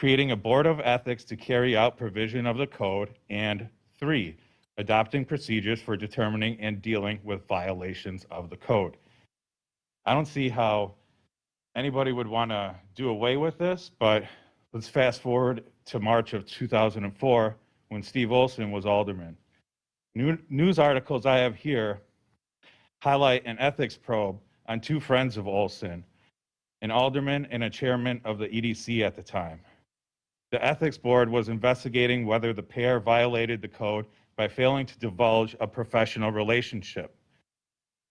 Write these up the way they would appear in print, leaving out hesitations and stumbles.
creating a board of ethics to carry out provision of the code, and 3, adopting procedures for determining and dealing with violations of the code. I don't see how anybody would want to do away with this, but let's fast forward to March of 2004 when Steve Olson was alderman. News articles I have here highlight an ethics probe on 2 friends of Olson, an alderman and a chairman of the EDC at the time. The ethics board was investigating whether the pair violated the code by failing to divulge a professional relationship.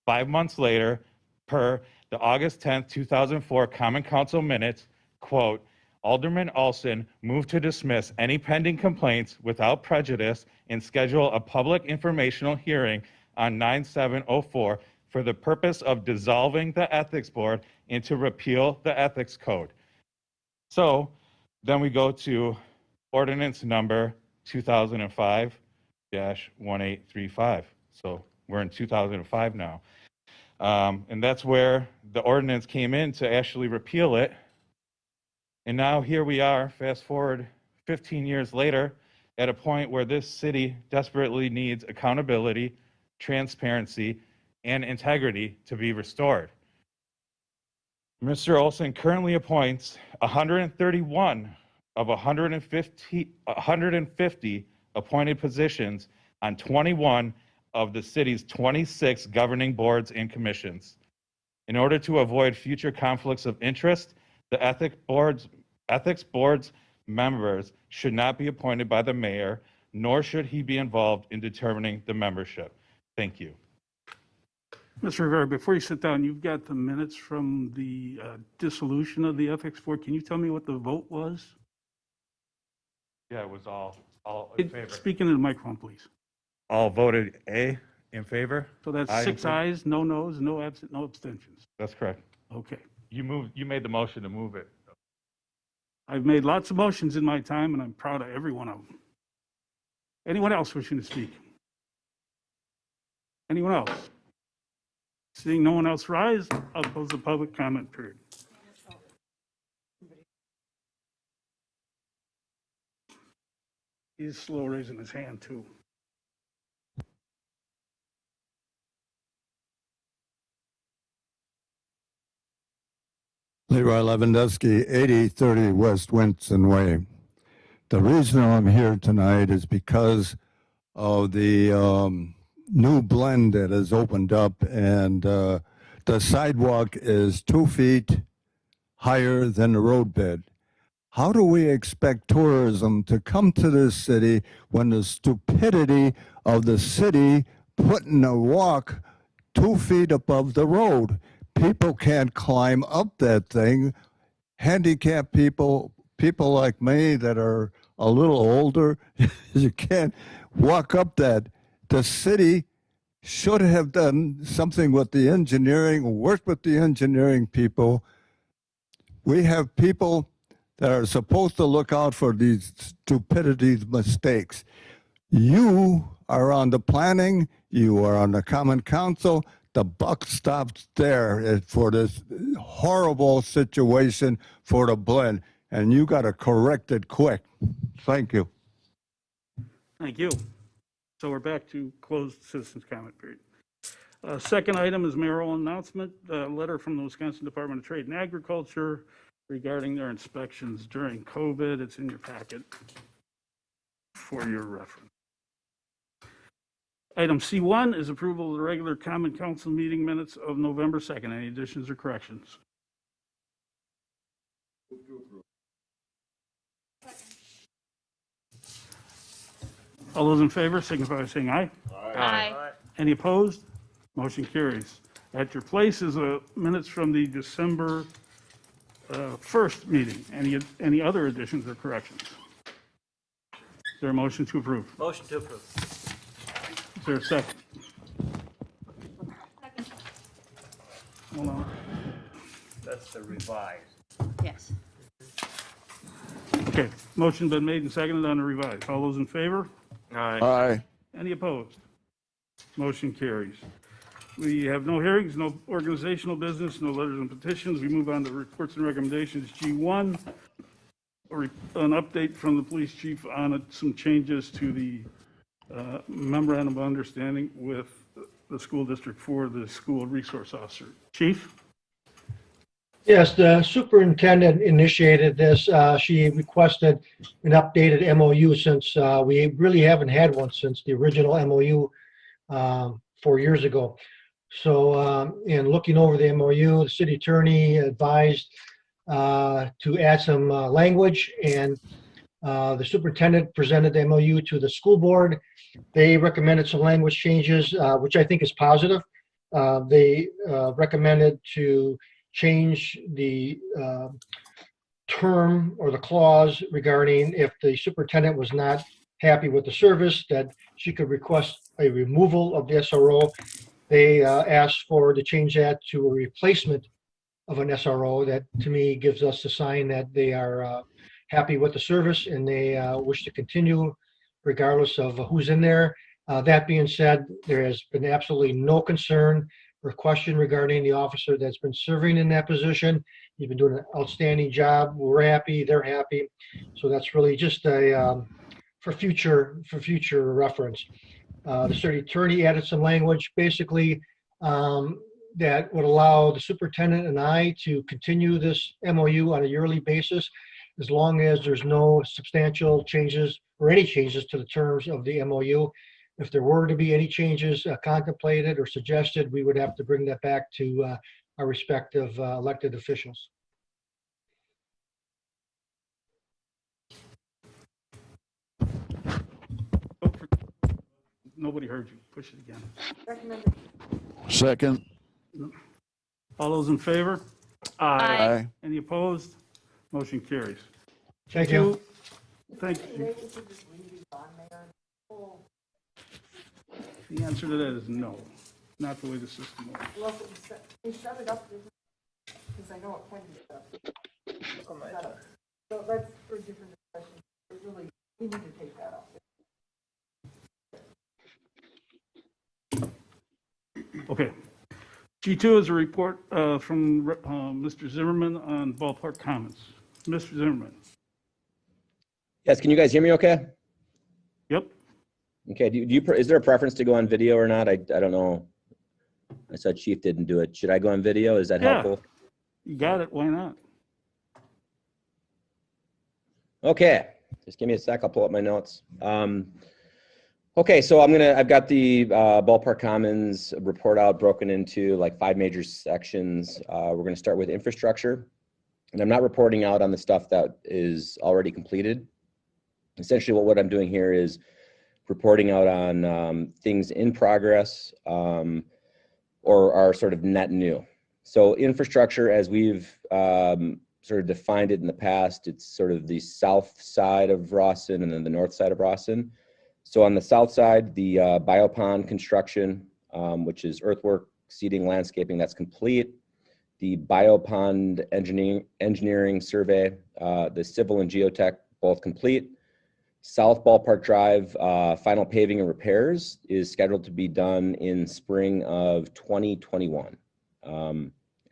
5 months later, per the August 10th, 2004 Common Council minutes, quote, Alderman Olson moved to dismiss any pending complaints without prejudice and schedule a public informational hearing on 9/7/04 for the purpose of dissolving the ethics board and to repeal the ethics code. So then we go to Ordinance Number 2005-1835. So we're in 2005 now. And that's where the ordinance came in to actually repeal it. And now here we are, fast forward 15 years later, at a point where this city desperately needs accountability, transparency, and integrity to be restored. Mr. Olson currently appoints 131 of 150 appointed positions on 21 of the city's 26 governing boards and commissions. In order to avoid future conflicts of interest, the ethics board's members should not be appointed by the mayor, nor should he be involved in determining the membership. Thank you. Mr. Rivera, before you sit down, you've got the minutes from the dissolution of the ethics board. Can you tell me what the vote was? Yeah, it was all in favor. Speak into the microphone, please. All voted A, in favor? So that's Aye. 6 ayes, no noes, no absent, no abstentions. That's correct. Okay. You made the motion to move it. I've made lots of motions in my time, and I'm proud of every one of them. Anyone else wishing to speak? Anyone else? Seeing no one else rise, I'll close the public comment period. He's slow raising his hand, too. Leroy Lewandowski, 8030 West Winston Way. The reason I'm here tonight is because of the new blend that has opened up, and the sidewalk is 2 feet higher than the roadbed. How do we expect tourism to come to this city when the stupidity of the city putting a walk 2 feet above the road? People can't climb up that thing. Handicapped people, people like me that are a little older, you can't walk up that. The city should have done something with the engineering, worked with the engineering people. We have people that are supposed to look out for these stupidities, mistakes. You are on the planning, you are on the common council. The buck stops there for this horrible situation for the blend, and you got to correct it quick. Thank you. Thank you. So we're back to closed citizens comment period. Second item is mayoral announcement, a letter from the Wisconsin Department of Trade and Agriculture regarding their inspections during COVID. It's in your packet for your reference. Item C1 is approval of the regular common council meeting minutes of November 2nd. Any additions or corrections? All those in favor signify by saying aye. Aye. Any opposed? Motion carries. At your place is minutes from the December 1st meeting. Any other additions or corrections? Is there a motion to approve? Motion to approve. Is there a second? Second. Hold on. That's the revised. Yes. Okay, motion been made and seconded on the revised. All those in favor? Aye. Any opposed? Motion carries. We have no hearings, no organizational business, no letters and petitions. We move on to reports and recommendations. G1 an update from the police chief on some changes to the memorandum of understanding with the school district for the school resource officer. Chief? Yes, the superintendent initiated this. She requested an updated MOU since we really haven't had one since the original MOU 4 years ago. So in looking over the MOU, the city attorney advised to add some language, and the superintendent presented the MOU to the school board. They recommended some language changes, which I think is positive. They recommended to change the term or the clause regarding if the superintendent was not happy with the service, that she could request a removal of the SRO. They asked to change that to a replacement of an SRO. That to me gives us a sign that they are happy with the service and they wish to continue regardless of who's in there. That being said, there has been absolutely no concern or question regarding the officer that's been serving in that position. He's been doing an outstanding job. We're happy, they're happy. So that's really just a for future reference. The city attorney added some language, basically that would allow the superintendent and I to continue this MOU on a yearly basis, as long as there's no substantial changes or any changes to the terms of the MOU. If there were to be any changes contemplated or suggested, we would have to bring that back to our respective elected officials. Nobody heard you. Push it again. Second. All those in favor? Aye. Any opposed? Motion carries. Thank you. Thank you. The answer to that is no, not the way the system works. Well, they shut it up, because I know it pointed it up. Shut up. So that's for a different discussion. It really, we need to take that off. Okay. G2 is a report from Mr. Zimmerman on Ballpark Commons. Mr. Zimmerman. Yes, can you guys hear me okay? Yep. Okay, is there a preference to go on video or not? I don't know. I saw Chief didn't do it. Should I go on video? Is that Yeah. helpful? You got it. Why not? Okay, just give me a sec. I'll pull up my notes. Okay, so I've got the Ballpark Commons report out broken into like 5 major sections. We're gonna start with infrastructure. And I'm not reporting out on the stuff that is already completed. Essentially what I'm doing here is reporting out on things in progress or are sort of net new. So infrastructure, as we've sort of defined it in the past, it's sort of the south side of Rawson and then the north side of Rawson. So on the south side, the biopond construction, which is earthwork, seeding, landscaping, that's complete. The biopond engineering survey, the civil and geotech, both complete. South Ballpark Drive, final paving and repairs is scheduled to be done in spring of 2021.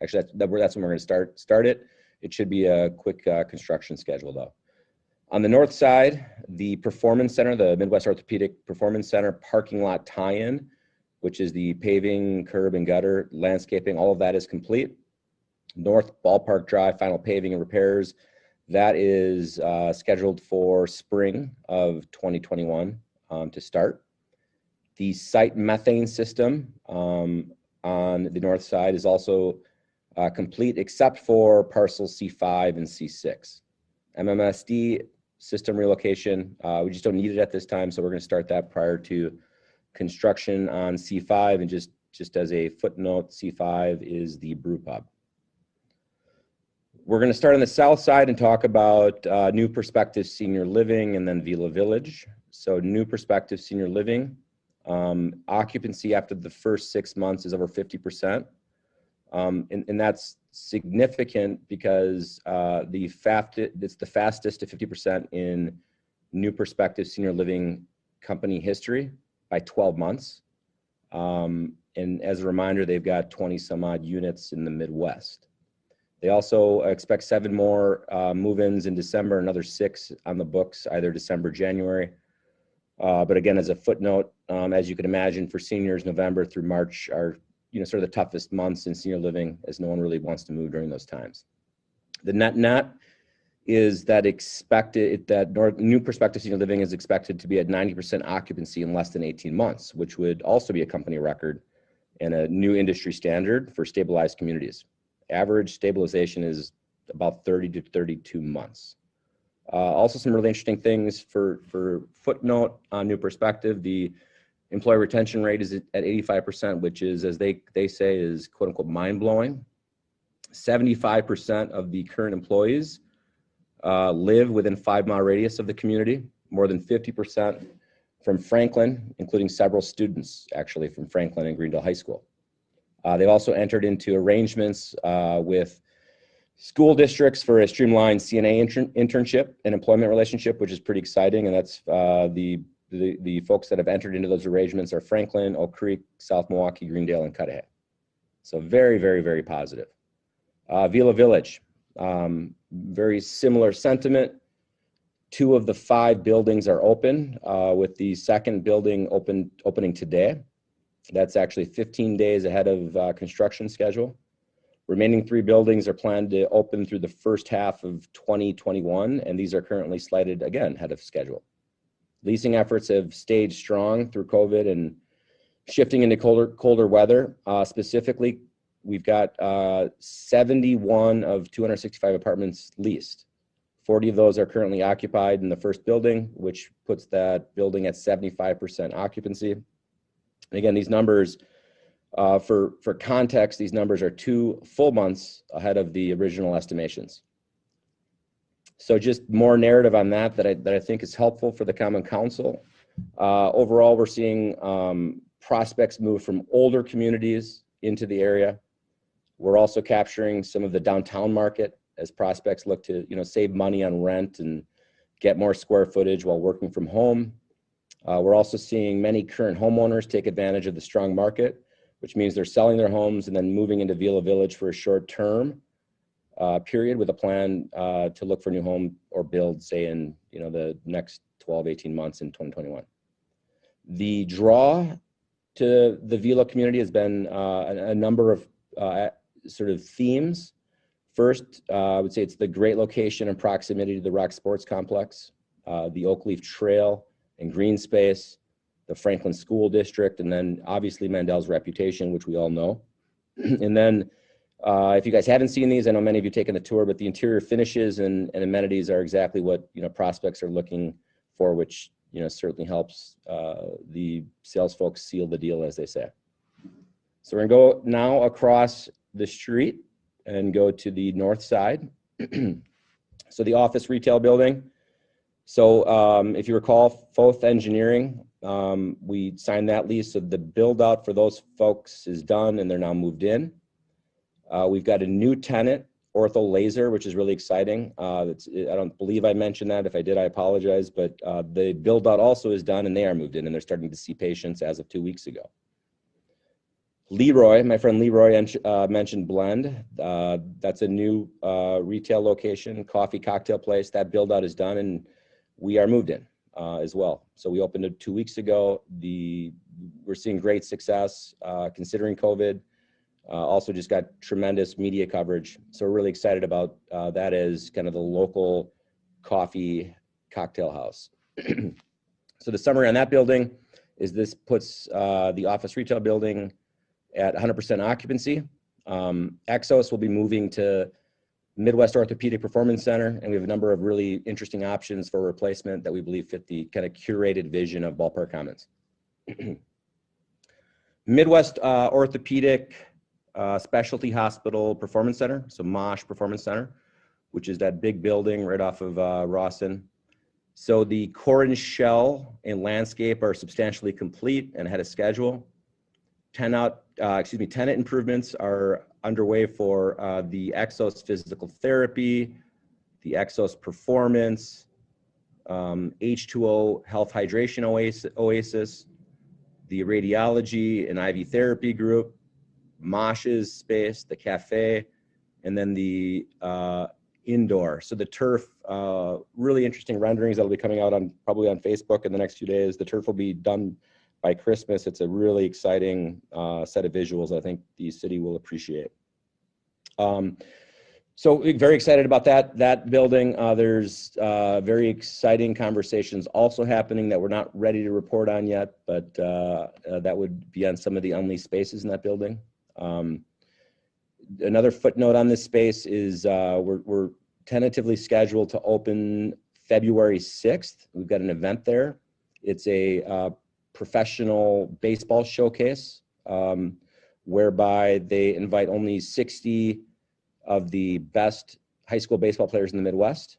Actually, that's when we're going to start it. It should be a quick construction schedule though. On the north side, the Performance Center, the Midwest Orthopedic Performance Center parking lot tie-in, which is the paving, curb and gutter, landscaping, all of that is complete. North Ballpark Drive, final paving and repairs, that is scheduled for spring of 2021 to start. The site methane system on the north side is also complete except for parcel C5 and C6. MMSD system relocation, we just don't need it at this time, so we're going to start that prior to construction on C5. And just as a footnote, C5 is the brew pub. We're going to start on the south side and talk about New Perspective Senior Living and then Vila Village. So New Perspective Senior Living, occupancy after the first 6 months is over 50%. And that's significant because it's the fastest to 50% in New Perspective Senior Living company history by 12 months. And as a reminder, they've got 20 some odd units in the Midwest. They also expect 7 more move-ins in December, another 6 on the books, either December, January. But again, as a footnote, as you can imagine, for seniors, November through March are sort of the toughest months in senior living, as no one really wants to move during those times. The net is that new prospective senior living is expected to be at 90% occupancy in less than 18 months, which would also be a company record and a new industry standard for stabilized communities. Average stabilization is about 30 to 32 months. Also, some really interesting things for footnote on new perspective. The employee retention rate is at 85%, which is, as they say, is quote unquote mind blowing. 75% of the current employees live within 5-mile radius of the community. More than 50% from Franklin, including several students actually from Franklin and Greendale High School. They've also entered into arrangements with school districts for a streamlined CNA internship and employment relationship, which is pretty exciting. And that's the folks that have entered into those arrangements are Franklin, Oak Creek, South Milwaukee, Greendale, and Cudahy. So very, very, very positive. Vila Village, very similar sentiment. 2 of the 5 buildings are open, with the second building opening today. That's actually 15 days ahead of construction schedule. Remaining 3 buildings are planned to open through the first half of 2021, and these are currently slated, again, ahead of schedule. Leasing efforts have stayed strong through COVID and shifting into colder weather. Specifically, we've got 71 of 265 apartments leased. 40 of those are currently occupied in the first building, which puts that building at 75% occupancy. And again, these numbers, for context, these numbers are 2 full months ahead of the original estimations. So just more narrative on that I think is helpful for the Common Council. Overall, we're seeing prospects move from older communities into the area. We're also capturing some of the downtown market as prospects look to save money on rent and get more square footage while working from home. We're also seeing many current homeowners take advantage of the strong market, which means they're selling their homes and then moving into Vila Village for a short-term period with a plan to look for a new home or build, say, in the next 12, 18 months in 2021. The draw to the Vila community has been a number of sort of themes. First, I would say it's the great location and proximity to the Rock Sports Complex, the Oakleaf Trail and green space, the Franklin School District, and then obviously Mandel's reputation, which we all know. And then if you guys haven't seen these, I know many of you taken the tour, but the interior finishes and amenities are exactly what prospects are looking for, which certainly helps the sales folks seal the deal, as they say. So we're gonna go now across the street and go to the north side. So the office retail building. So if you recall, Foth Engineering, we signed that lease. So the build out for those folks is done and they're now moved in. We've got a new tenant, Ortho Laser, which is really exciting. I don't believe I mentioned that. If I did, I apologize. But the build out also is done and they are moved in and they're starting to see patients as of 2 weeks ago. Leroy, my friend Leroy mentioned Blend. That's a new retail location, coffee cocktail place. That build out is done and we are moved in as well. So we opened it 2 weeks ago. We're seeing great success considering COVID. Also just got tremendous media coverage. So we're really excited about that as kind of the local coffee cocktail house. So the summary on that building is this puts the office retail building at 100% occupancy. Exos will be moving to Midwest Orthopedic Performance Center, and we have a number of really interesting options for replacement that we believe fit the kind of curated vision of Ballpark Commons. Midwest Orthopedic Specialty Hospital Performance Center, so MOSH Performance Center, which is that big building right off of Rawson. So the core and shell and landscape are substantially complete and ahead of schedule. Tenant improvements are underway for the Exos Physical Therapy, the Exos Performance, H2O Health Hydration Oasis, the Radiology and IV Therapy Group, Mosh's space, the cafe, and then the indoor. So the turf, really interesting renderings that'll be coming out on probably on Facebook in the next few days. The turf will be done by Christmas. It's a really exciting set of visuals I think the city will appreciate. So we're very excited about that building. There's very exciting conversations also happening that we're not ready to report on yet, but that would be on some of the unleased spaces in that building. Another footnote on this space is we're tentatively scheduled to open February 6th. We've got an event there. It's a professional baseball showcase whereby they invite only 60 of the best high school baseball players in the Midwest.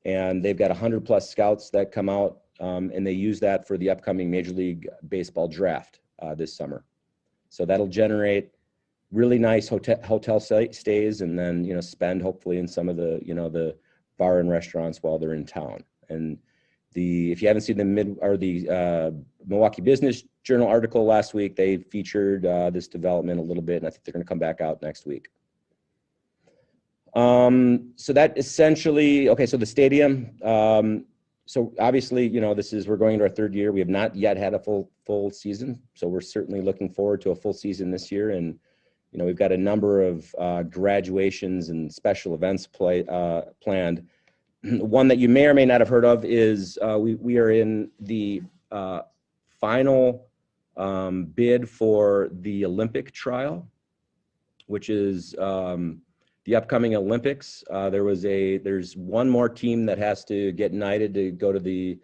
And they've got 100+ scouts that come out and they use that for the upcoming Major League Baseball draft this summer. So that'll generate really nice hotel stays, and then spend hopefully in some of the the bar and restaurants while they're in town. And if you haven't seen the Milwaukee Business Journal article last week, they featured this development a little bit, and I think they're going to come back out next week. So that essentially, okay, so the stadium. So obviously, we're going into our third year. We have not yet had a full season, so we're certainly looking forward to a full season this year. And we've got a number of graduations and special events planned. One that you may or may not have heard of is we are in the final bid for the Olympic trial, which is the upcoming Olympics. There's one more team that has to get knighted to go to the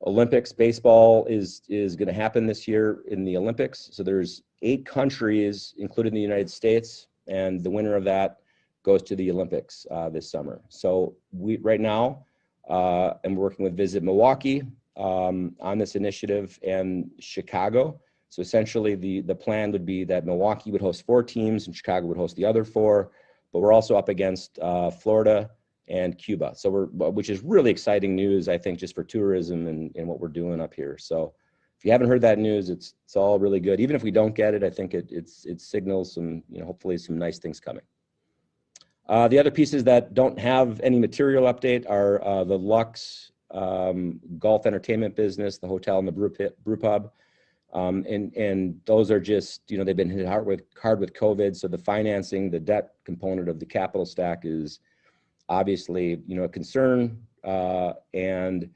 Olympics. Baseball is going to happen this year in the Olympics. So there's 8 countries, including the United States, and the winner of that goes to the Olympics this summer. So we right now am working with Visit Milwaukee on this initiative, and Chicago. So essentially the plan would be that Milwaukee would host 4 teams and Chicago would host the other 4, but we're also up against Florida and Cuba. So which is really exciting news, I think, just for tourism and what we're doing up here. So if you haven't heard that news, it's all really good. Even if we don't get it, I think it signals some, hopefully some nice things coming. The other pieces that don't have any material update are the Lux golf entertainment business, the hotel and the brew pub. And those are just, they've been hit hard with COVID. So the financing, the debt component of the capital stack is obviously, a concern. And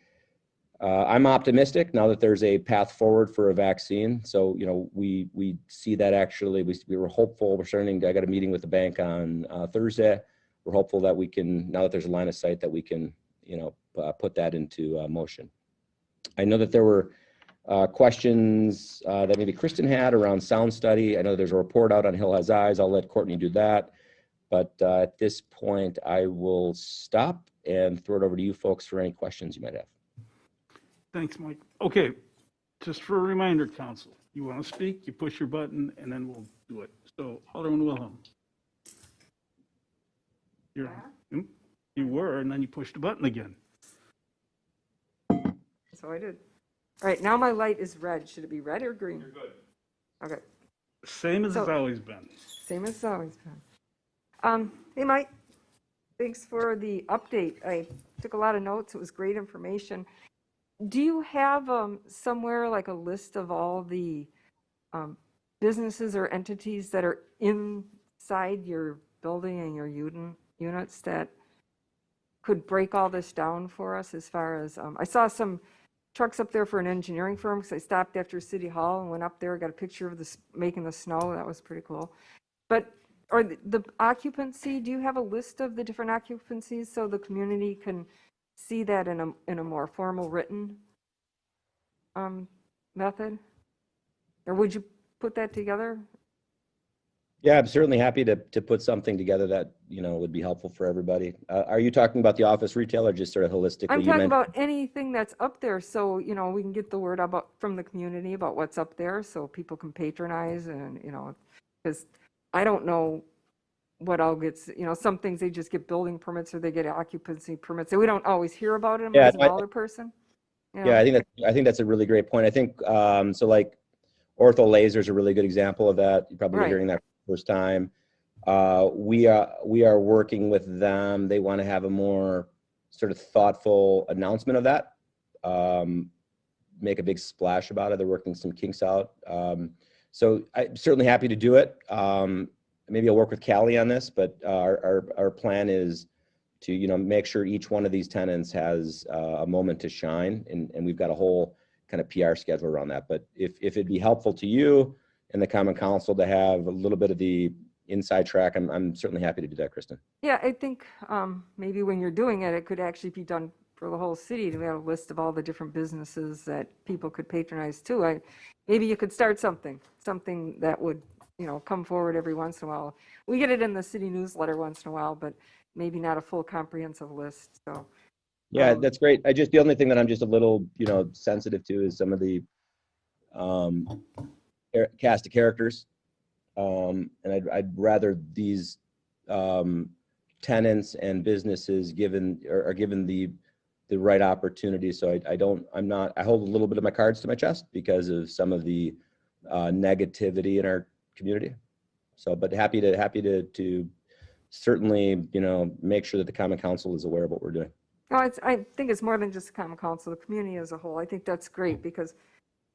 I'm optimistic now that there's a path forward for a vaccine. So, we see that actually, we were hopeful. I got a meeting with the bank on Thursday. We're hopeful that we can, now that there's a line of sight, that we can, put that into motion. I know that there were questions that maybe Kristen had around sound study. I know there's a report out on Hill Has Eyes. I'll let Courtney do that. But at this point, I will stop and throw it over to you folks for any questions you might have. Thanks, Mike. Okay, just for a reminder, council, you want to speak, you push your button, and then we'll do it. So, Alderman Wilhelm. You were, and then you pushed the button again. So I did. All right, now my light is red. Should it be red or green? You're good. Okay, Same as it's always been. same as it's always been. Hey, Mike, thanks for the update. I took a lot of notes. It was great information. Do you have somewhere like a list of all the businesses or entities that are inside your building and your units that could break all this down for us as far as, I saw some trucks up there for an engineering firm because I stopped after City Hall and went up there, got a picture of this making the snow. That was pretty cool. But or the occupancy, do you have a list of the different occupancies so the community can see that in a more formal written method? Or would you put that together? Yeah, I'm certainly happy to put something together that, would be helpful for everybody. Are you talking about the office retail or just sort of holistically? I'm talking about anything that's up there so, we can get the word about from the community about what's up there so people can patronize and, because I don't know what all gets, some things they just get building permits or they get occupancy permits. So we don't always hear about it as an older person. Yeah, I think that's a really great point. I think, so like Ortho Laser is a really good example of that. You're probably hearing that for the first time. We are working with them. They want to have a more sort of thoughtful announcement of that. Make a big splash about it. They're working some kinks out. So I'm certainly happy to do it. Maybe I'll work with Callie on this, but our plan is to, make sure each one of these tenants has a moment to shine, and we've got a whole kind of PR schedule around that. But if it'd be helpful to you and the Common Council to have a little bit of the inside track, I'm certainly happy to do that, Kristen. Yeah, I think maybe when you're doing it, it could actually be done for the whole city to have a list of all the different businesses that people could patronize too. Maybe you could start something that would, come forward every once in a while. We get it in the city newsletter once in a while, but maybe not a full comprehensive list. So Yeah, that's great. The only thing that I'm just a little, sensitive to is some of the cast of characters. And I'd rather these tenants and businesses are given the right opportunity. So I hold a little bit of my cards to my chest because of some of the negativity in our community. So, but happy to certainly, make sure that the Common Council is aware of what we're doing. no, I think it's more than just the Common Council, the community as a whole. I think that's great because,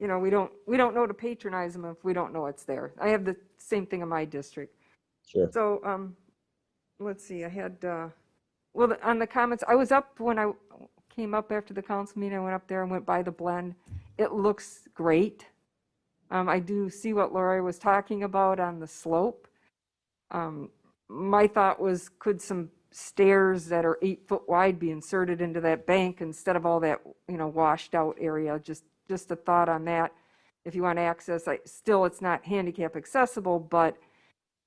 we don't know to patronize them if we don't know it's there. I have the same thing in my district. Sure. So, let's see, I had, on the comments, I was up when I came up after the council meeting. I went up there and went by the blend. It looks great. I do see what Lori was talking about on the slope. My thought was, could some stairs that are 8 foot wide be inserted into that bank instead of all that, washed out area? Just a thought on that. If you want to access, it's not handicap accessible, but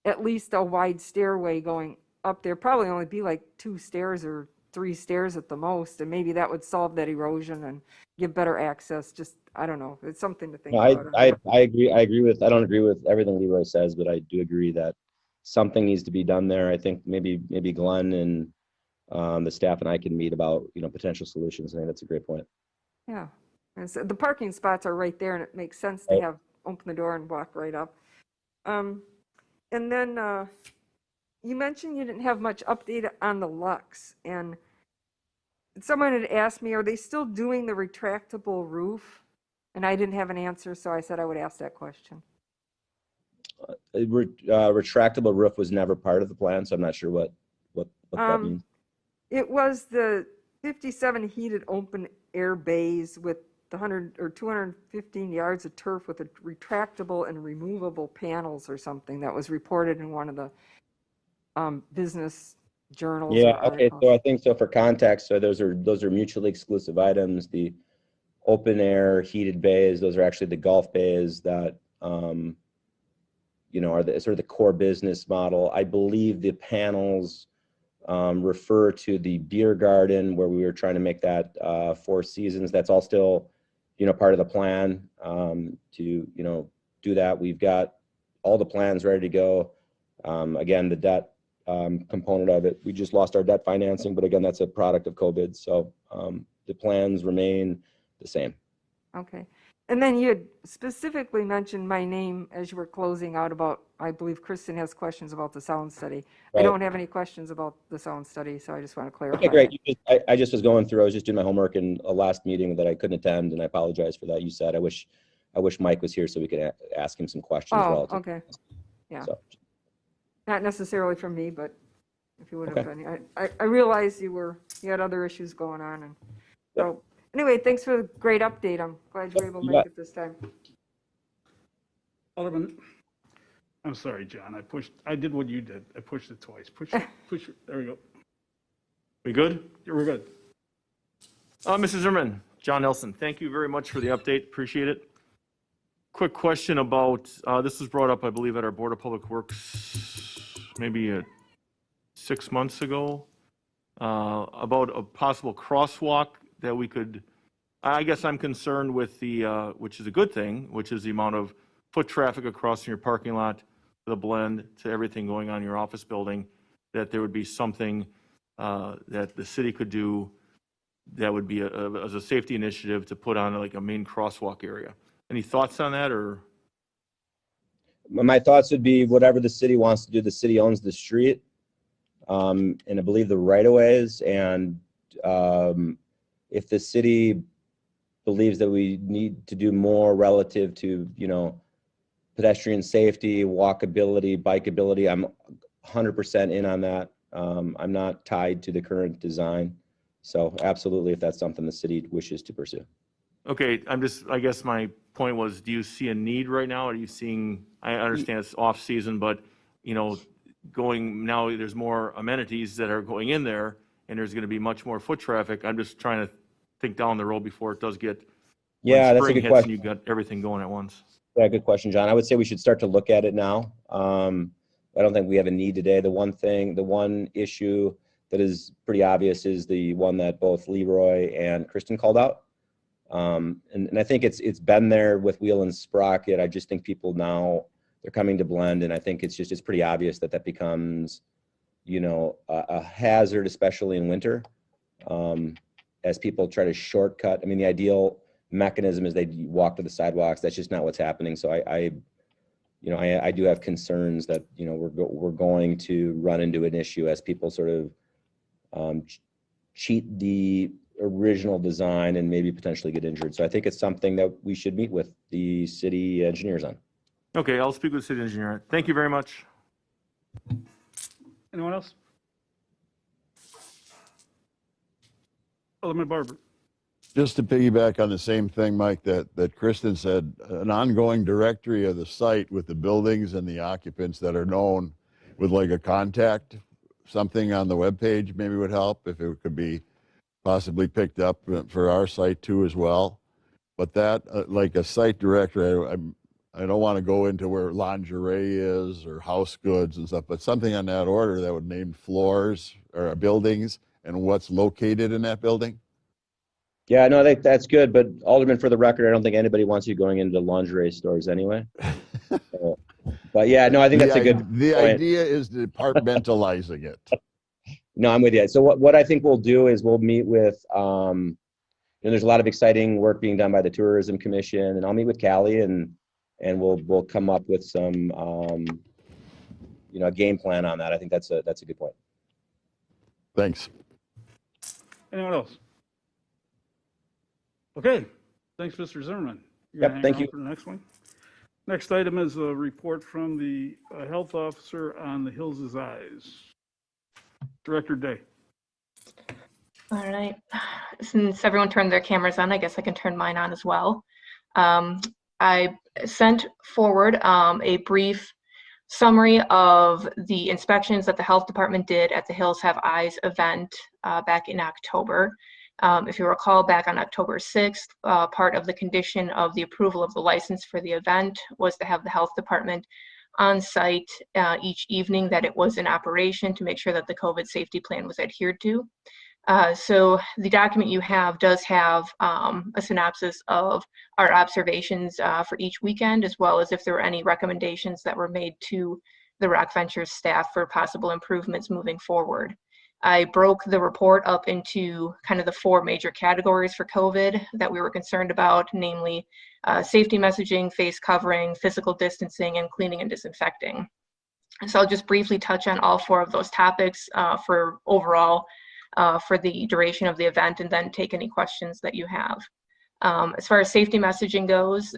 at least a wide stairway going up there. Probably only be like 2 stairs or 3 stairs at the most, and maybe that would solve that erosion and give better access. Just, I don't know, it's something to think about. I agree. I don't agree with everything Leroy says, but I do agree that something needs to be done there. I think maybe Glenn and the staff and I can meet about, potential solutions. I think that's a great point. Yeah, and so the parking spots are right there, and it makes sense to have, open the door and walk right up. And then you mentioned you didn't have much update on the Lux, and someone had asked me, are they still doing the retractable roof? And I didn't have an answer, so I said I would ask that question. Retractable roof was never part of the plan, so I'm not sure what that means. It was the 57 heated open air bays with the 100 or 215 yards of turf with a retractable and removable panels or something that was reported in one of the business journals. Yeah. Okay. So I think so for context, so those are mutually exclusive items. The open air heated bays, those are actually the golf bays that are the sort of the core business model. I believe the panels refer to the beer garden where we were trying to make that 4 Seasons. That's all still, part of the plan to, do that. We've got all the plans ready to go. Again, the debt component of it, we just lost our debt financing, but again, that's a product of COVID. So the plans remain the same. Okay. And then you had specifically mentioned my name as you were closing out about, I believe Kristen has questions about the sound study. Right. I don't have any questions about the sound study, so I just want to clarify. Okay, great. I just was going through, I was just doing my homework in a last meeting that I couldn't attend, and I apologize for that. You said, I wish Mike was here so we could ask him some questions. Oh, okay. Yeah. So. Not necessarily from me, but if you would have Okay. been. I realized you had other issues going on. And so anyway, thanks for the great update. I'm glad you were able to make it this time. Alderman, I'm sorry, John, I did what you did. I pushed it twice. Push it, there we go. We good? We're good. Mrs. Zimmerman, John Nelson, thank you very much for the update. Appreciate it. Quick question about, this was brought up, I believe, at our Board of Public Works maybe 6 months ago, about a possible crosswalk that we could, I guess I'm concerned with the, which is a good thing, which is the amount of foot traffic across your parking lot, the blend to everything going on in your office building, that there would be something that the city could do that would be as a safety initiative to put on like a main crosswalk area. Any thoughts on that, or? My thoughts would be whatever the city wants to do. The city owns the street, and I believe the right of ways. And if the city believes that we need to do more relative to, pedestrian safety, walkability, bikeability, I'm 100% in on that. I'm not tied to the current design. So absolutely, if that's something the city wishes to pursue. Okay, I guess my point was, do you see a need right now? Are you seeing, I understand it's off-season, but, going now, there's more amenities that are going in there, and there's going to be much more foot traffic. I'm just trying to think down the road before it does get, Yeah, when that's a spring good hits question. and you've got everything going at once. Yeah, good question, John. I would say we should start to look at it now. I don't think we have a need today. The one issue that is pretty obvious is the one that both Leroy and Kristen called out. And I think it's been there with Wheel and Sprocket. I just think people now, they're coming to blend, and I think it's pretty obvious that becomes, a hazard, especially in winter, as people try to shortcut. I mean, the ideal mechanism is they walk to the sidewalks. That's just not what's happening. So I do have concerns that we're going to run into an issue as people sort of cheat the original design and maybe potentially get injured. So I think it's something that we should meet with the city engineers on. Okay, I'll speak with the city engineer. Thank you very much. Anyone else? Alderman Barber. Just to piggyback on the same thing, Mike, that Kristen said, an ongoing directory of the site with the buildings and the occupants that are known with like a contact, something on the webpage maybe would help if it could be possibly picked up for our site too as well. But that, like a site directory, I don't want to go into where lingerie is or house goods and stuff, but something on that order that would name floors or buildings and what's located in that building. Yeah, no, I think that's good. But Alderman, for the record, I don't think anybody wants you going into lingerie stores anyway. But yeah, no, I think that's a good The point. idea is departmentalizing it. No, I'm with you. So what I think we'll do is we'll meet with, there's a lot of exciting work being done by the Tourism Commission, and I'll meet with Callie and we'll come up with some, a game plan on that. I think that's a good point. Thanks. Anyone else? Okay, thanks, Mr. Zimmerman. Yep, thank you. For the next one. Next item is a report from the health officer on the Hills' Eyes. Director Day. All right. Since everyone turned their cameras on, I guess I can turn mine on as well. I sent forward a brief summary of the inspections that the health department did at the Hills Have Eyes event back in October. If you recall, back on October 6th, part of the condition of the approval of the license for the event was to have the health department on site each evening that it was in operation to make sure that the COVID safety plan was adhered to. So the document you have does have a synopsis of our observations for each weekend, as well as if there were any recommendations that were made to the Rock Ventures staff for possible improvements moving forward. I broke the report up into kind of the four major categories for COVID that we were concerned about, namely safety messaging, face covering, physical distancing, and cleaning and disinfecting. So I'll just briefly touch on all four of those topics for overall for the duration of the event, and then take any questions that you have. As far as safety messaging goes,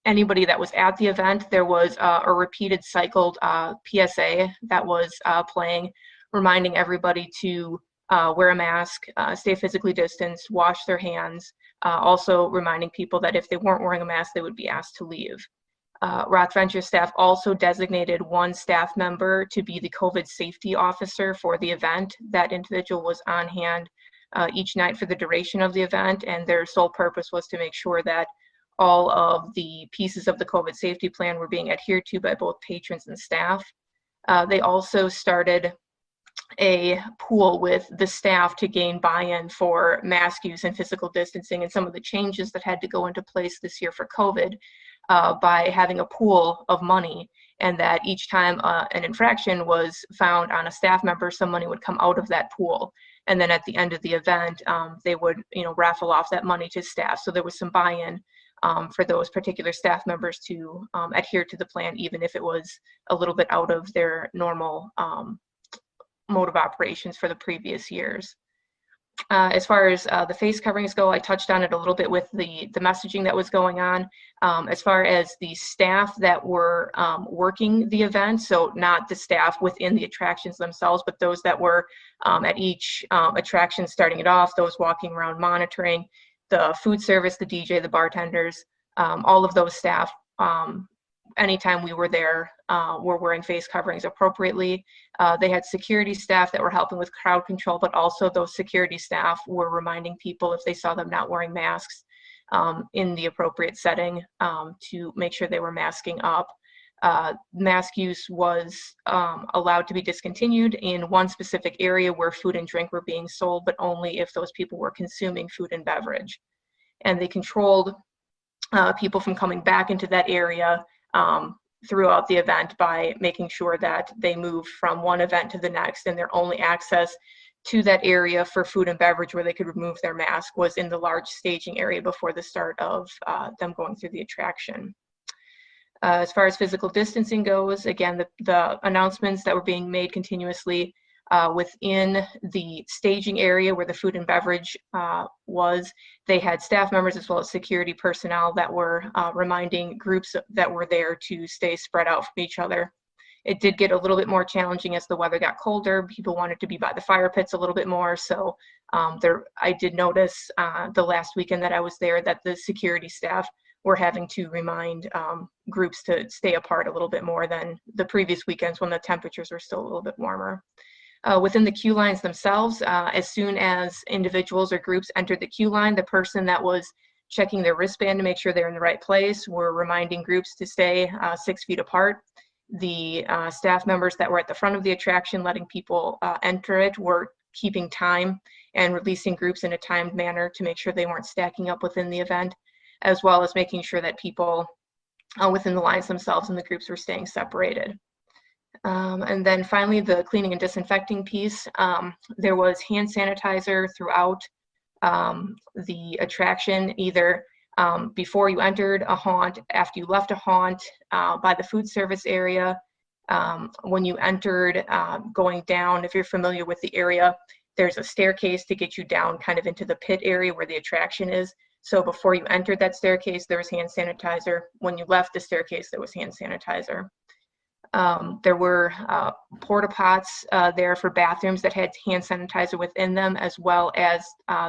anybody that was at the event, there was a repeated cycled PSA that was playing, reminding everybody to wear a mask, stay physically distanced, wash their hands, also reminding people that if they weren't wearing a mask, they would be asked to leave. Rock Ventures staff also designated one staff member to be the COVID safety officer for the event. That individual was on hand each night for the duration of the event, and their sole purpose was to make sure that all of the pieces of the COVID safety plan were being adhered to by both patrons and staff. They also started a pool with the staff to gain buy-in for mask use and physical distancing and some of the changes that had to go into place this year for COVID by having a pool of money, and that each time an infraction was found on a staff member, some money would come out of that pool. And then at the end of the event, they would raffle off that money to staff. So there was some buy-in for those particular staff members to adhere to the plan, even if it was a little bit out of their normal mode of operations for the previous years. As far as the face coverings go, I touched on it a little bit with the messaging that was going on. As far as the staff that were working the event, so not the staff within the attractions themselves, but those that were at each attraction starting it off, those walking around monitoring, the food service, the DJ, the bartenders, all of those staff, anytime we were there, were wearing face coverings appropriately. They had security staff that were helping with crowd control, but also those security staff were reminding people if they saw them not wearing masks in the appropriate setting to make sure they were masking up. Mask use was allowed to be discontinued in one specific area where food and drink were being sold, but only if those people were consuming food and beverage. And they controlled people from coming back into that area throughout the event by making sure that they moved from one event to the next, and their only access to that area for food and beverage where they could remove their mask was in the large staging area before the start of them going through the attraction. As far as physical distancing goes, again, the announcements that were being made continuously within the staging area where the food and beverage was, they had staff members as well as security personnel that were reminding groups that were there to stay spread out from each other. It did get a little bit more challenging as the weather got colder. People wanted to be by the fire pits a little bit more. So I did notice the last weekend that I was there that the security staff were having to remind groups to stay apart a little bit more than the previous weekends when the temperatures were still a little bit warmer. Within the queue lines themselves, as soon as individuals or groups entered the queue line, the person that was checking their wristband to make sure they're in the right place were reminding groups to stay 6 feet apart. The staff members that were at the front of the attraction letting people enter it were keeping time and releasing groups in a timed manner to make sure they weren't stacking up within the event, as well as making sure that people within the lines themselves and the groups were staying separated. And then finally, the cleaning and disinfecting piece. There was hand sanitizer throughout the attraction, either before you entered a haunt, after you left a haunt, by the food service area, when you entered, going down. If you're familiar with the area, there's a staircase to get you down kind of into the pit area where the attraction is. So before you entered that staircase, there was hand sanitizer. When you left the staircase, there was hand sanitizer. There were porta pots there for bathrooms that had hand sanitizer within them, as well as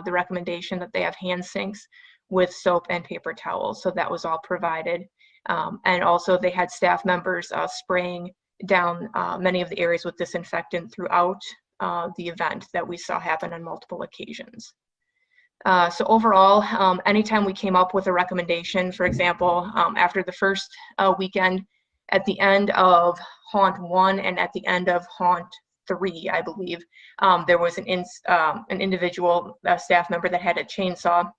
the recommendation that they have hand sinks with soap and paper towels. So that was all provided. And also they had staff members spraying down many of the areas with disinfectant throughout the event that we saw happen on multiple occasions. So overall, anytime we came up with a recommendation, for example, after the first weekend, at the end of Haunt 1 and at the end of Haunt 3, I believe, there was an individual staff member that had a chainsaw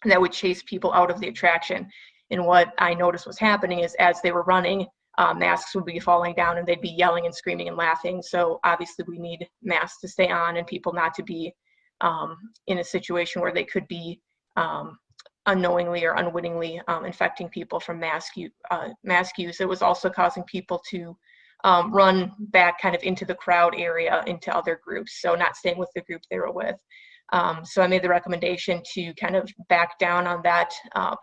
that would chase people out of the attraction. And what I noticed was happening is as they were running, masks would be falling down and they'd be yelling and screaming and laughing. So obviously we need masks to stay on and people not to be in a situation where they could be unknowingly or unwittingly infecting people from mask use. It was also causing people to run back kind of into the crowd area, into other groups, so not staying with the group they were with. So I made the recommendation to kind of back down on that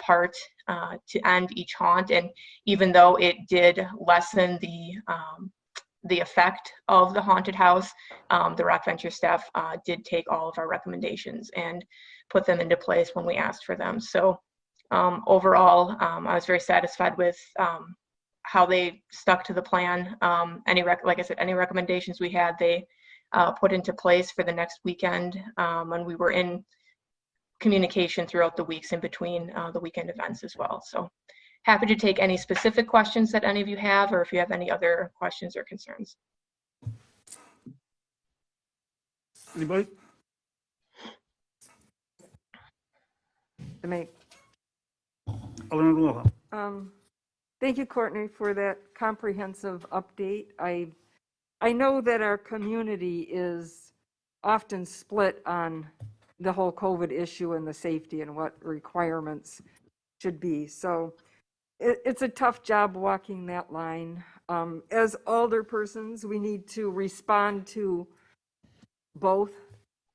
part to end each haunt. And even though it did lessen the effect of the haunted house, the Rock Venture staff did take all of our recommendations and put them into place when we asked for them. So overall, I was very satisfied with how they stuck to the plan. Like I said, any recommendations we had, they put into place for the next weekend, and we were in communication throughout the weeks in between the weekend events as well. So happy to take any specific questions that any of you have, or if you have any other questions or concerns. Anybody? Alderman Wilhelm. Thank you, Courtney, for that comprehensive update. I know that our community is often split on the whole COVID issue and the safety and what requirements should be. So it's a tough job walking that line. As alderpersons, we need to respond to both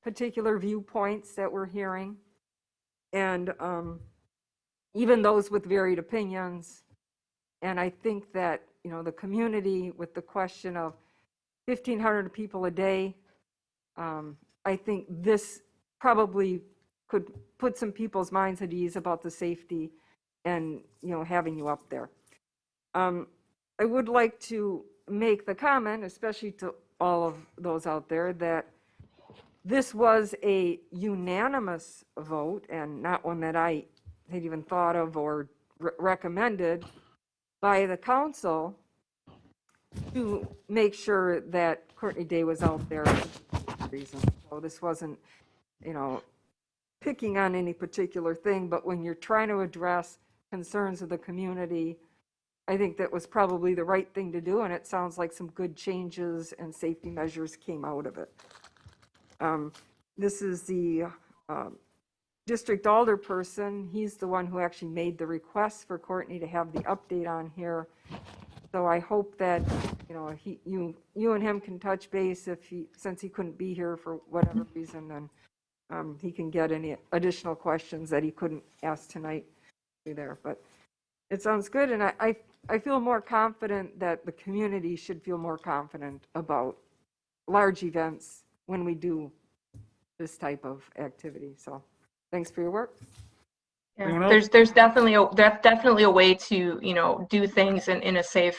particular viewpoints that we're hearing. And even those with varied opinions. And I think that, you know, the community with the question of 1,500 people a day, I think this probably could put some people's minds at ease about the safety and, you know, having you up there. I would like to make the comment, especially to all of those out there, that this was a unanimous vote and not one that I had even thought of or recommended by the council to make sure that Courtney Day was out there for that reason. So this wasn't, you know, picking on any particular thing, but when you're trying to address concerns of the community, I think that was probably the right thing to do, and it sounds like some good changes and safety measures came out of it. This is the district alderperson. He's the one who actually made the request for Courtney to have the update on here. So I hope that, you know, you and him can touch base if since he couldn't be here for whatever reason, and he can get any additional questions that he couldn't ask tonight through there. But it sounds good, and I feel more confident that the community should feel more confident about large events when we do this type of activity. So thanks for your work. Anyone Yeah, else? there's definitely a way to, you know, do things in a safe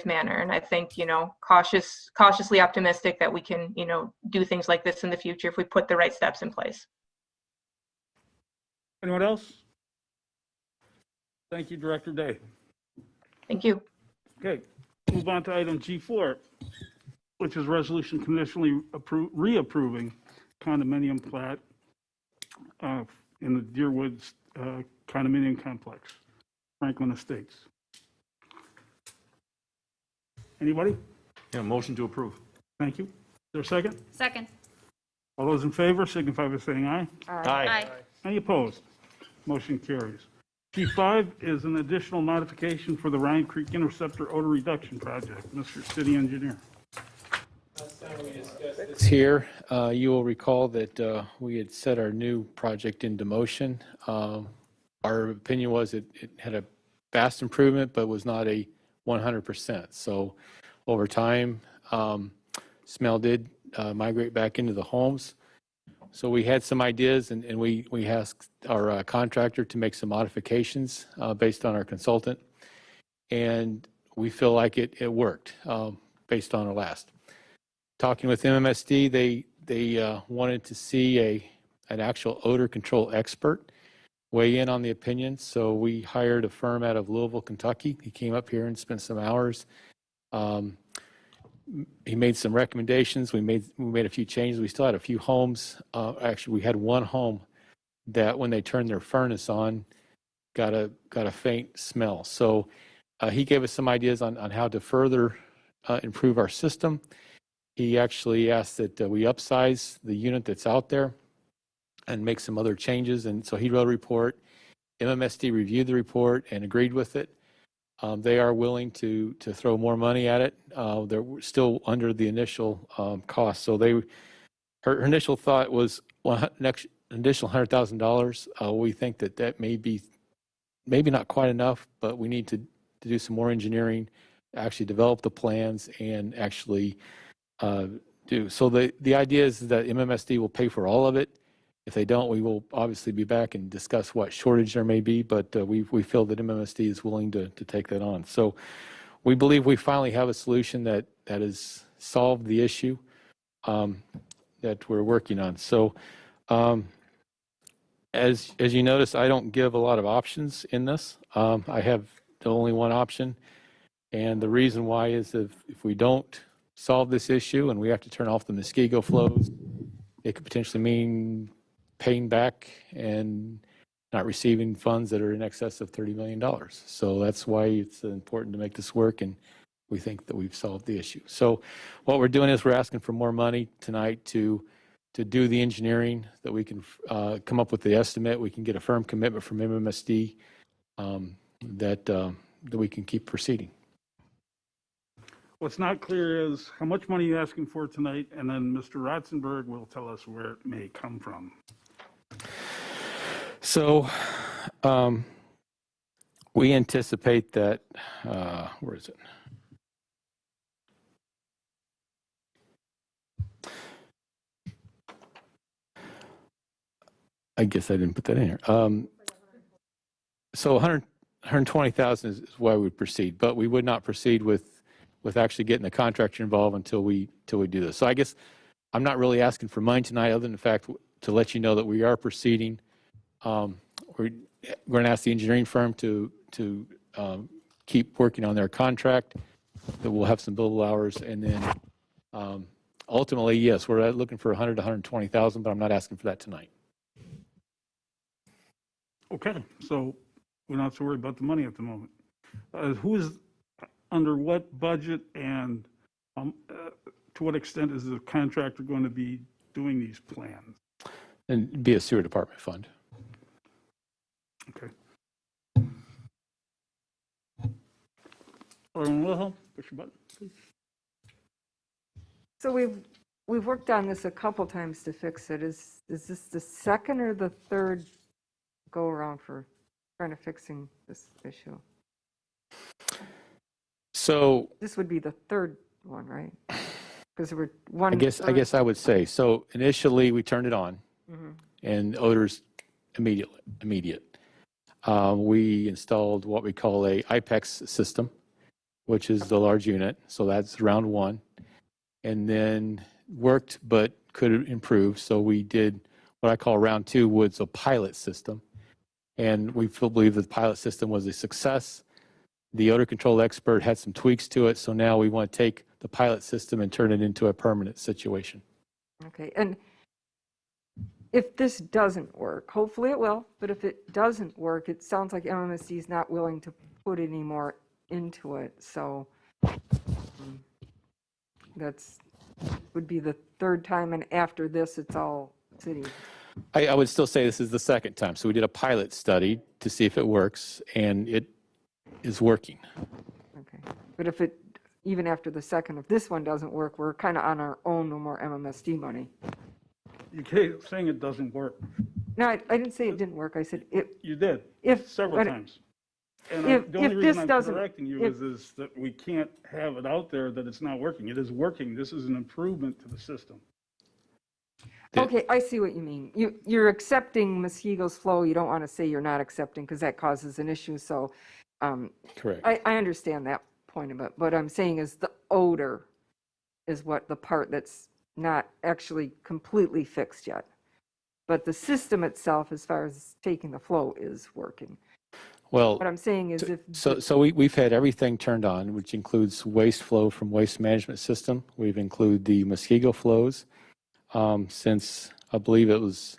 manner. And I think, you know, cautiously optimistic that we can, you know, do things like this in the future if we put the right steps in place. Anyone else? Thank you, Director Day. Thank you. Okay, move on to item G4, which is resolution conditionally reapproving condominium plat in the Deerwoods condominium complex, Franklin Estates. Anybody? Yeah, motion to approve. Thank you. Is there a second? Second. All those in favor signify by saying aye. Aye. Any opposed? Motion carries. G5 is an additional modification for the Ryan Creek Interceptor Odor Reduction Project. Mr. City Engineer. Here, you will recall that we had set our new project into motion. Our opinion was it had a vast improvement, but was not a 100%. So over time, smell did migrate back into the homes. So we had some ideas, and we asked our contractor to make some modifications based on our consultant. And we feel like it worked based on our last. Talking with MMSD, they wanted to see an actual odor control expert weigh in on the opinion. So we hired a firm out of Louisville, Kentucky. He came up here and spent some hours. He made some recommendations. We made a few changes. We still had a few homes. Actually, we had one home that when they turned their furnace on, got a faint smell. So he gave us some ideas on how to further improve our system. He actually asked that we upsize the unit that's out there and make some other changes. And so he wrote a report. MMSD reviewed the report and agreed with it. They are willing to throw more money at it. They're still under the initial cost. So her initial thought was an additional $100,000. We think that may be maybe not quite enough, but we need to do some more engineering, actually develop the plans and actually do. So the idea is that MMSD will pay for all of it. If they don't, we will obviously be back and discuss what shortage there may be, but we feel that MMSD is willing to take that on. So we believe we finally have a solution that has solved the issue that we're working on. So as you notice, I don't give a lot of options in this. I have the only one option. And the reason why is if we don't solve this issue and we have to turn off the Muskego flows, it could potentially mean paying back and not receiving funds that are in excess of $30 million. So that's why it's important to make this work, and we think that we've solved the issue. So what we're doing is we're asking for more money tonight to do the engineering, that we can come up with the estimate. We can get a firm commitment from MMSD that we can keep proceeding. What's not clear is how much money you're asking for tonight, and then Mr. Ratzenberg will tell us where it may come from. So we anticipate that, where is it? I guess I didn't put that in here. So 120,000 is why we proceed, but we would not proceed with actually getting the contractor involved until we do this. So I guess I'm not really asking for money tonight, other than the fact to let you know that we are proceeding. We're going to ask the engineering firm to keep working on their contract. That we'll have some billable hours, and then ultimately, yes, we're looking for 100 to 120,000, but I'm not asking for that tonight. Okay, so we don't have to worry about the money at the moment. Who is under what budget, and to what extent is the contractor going to be doing these plans? And be a sewer department fund. Okay. Alderman Wilhelm, push your button, please. So we've worked on this a couple times to fix it. Is this the second or the third go around for trying to fixing this issue? So This would be the third one, right? Because there were one. I guess I would say, so initially we turned it on and odors immediate. We installed what we call a IPEX system, which is the large unit. So that's round one, and then worked, but could improve. So we did what I call round two, was a pilot system. And we believe that the pilot system was a success. The odor control expert had some tweaks to it. So now we want to take the pilot system and turn it into a permanent situation. Okay, and if this doesn't work, hopefully it will, but if it doesn't work, it sounds like MMSD is not willing to put any more into it. So that's would be the third time, and after this, it's all city. I would still say this is the second time. So we did a pilot study to see if it works, and it is working. Okay, but if it, even after the second, if this one doesn't work, we're kind of on our own, no more MMSD money. You keep saying it doesn't work. No, I didn't say it didn't work. I said it. You did, If several but times. And if the only this reason I'm doesn't- correcting you is that we can't have it out there that it's not working. It is working. This is an improvement to the system. Okay, I see what you mean. You're accepting Muskego's flow. You don't want to say you're not accepting because that causes an issue. So Correct. I understand that point of it. What I'm saying is the odor is what the part that's not actually completely fixed yet. But the system itself, as far as taking the flow, is working. Well, What I'm saying is if so we've had everything turned on, which includes waste flow from waste management system. We've included the Muskego flows since I believe it was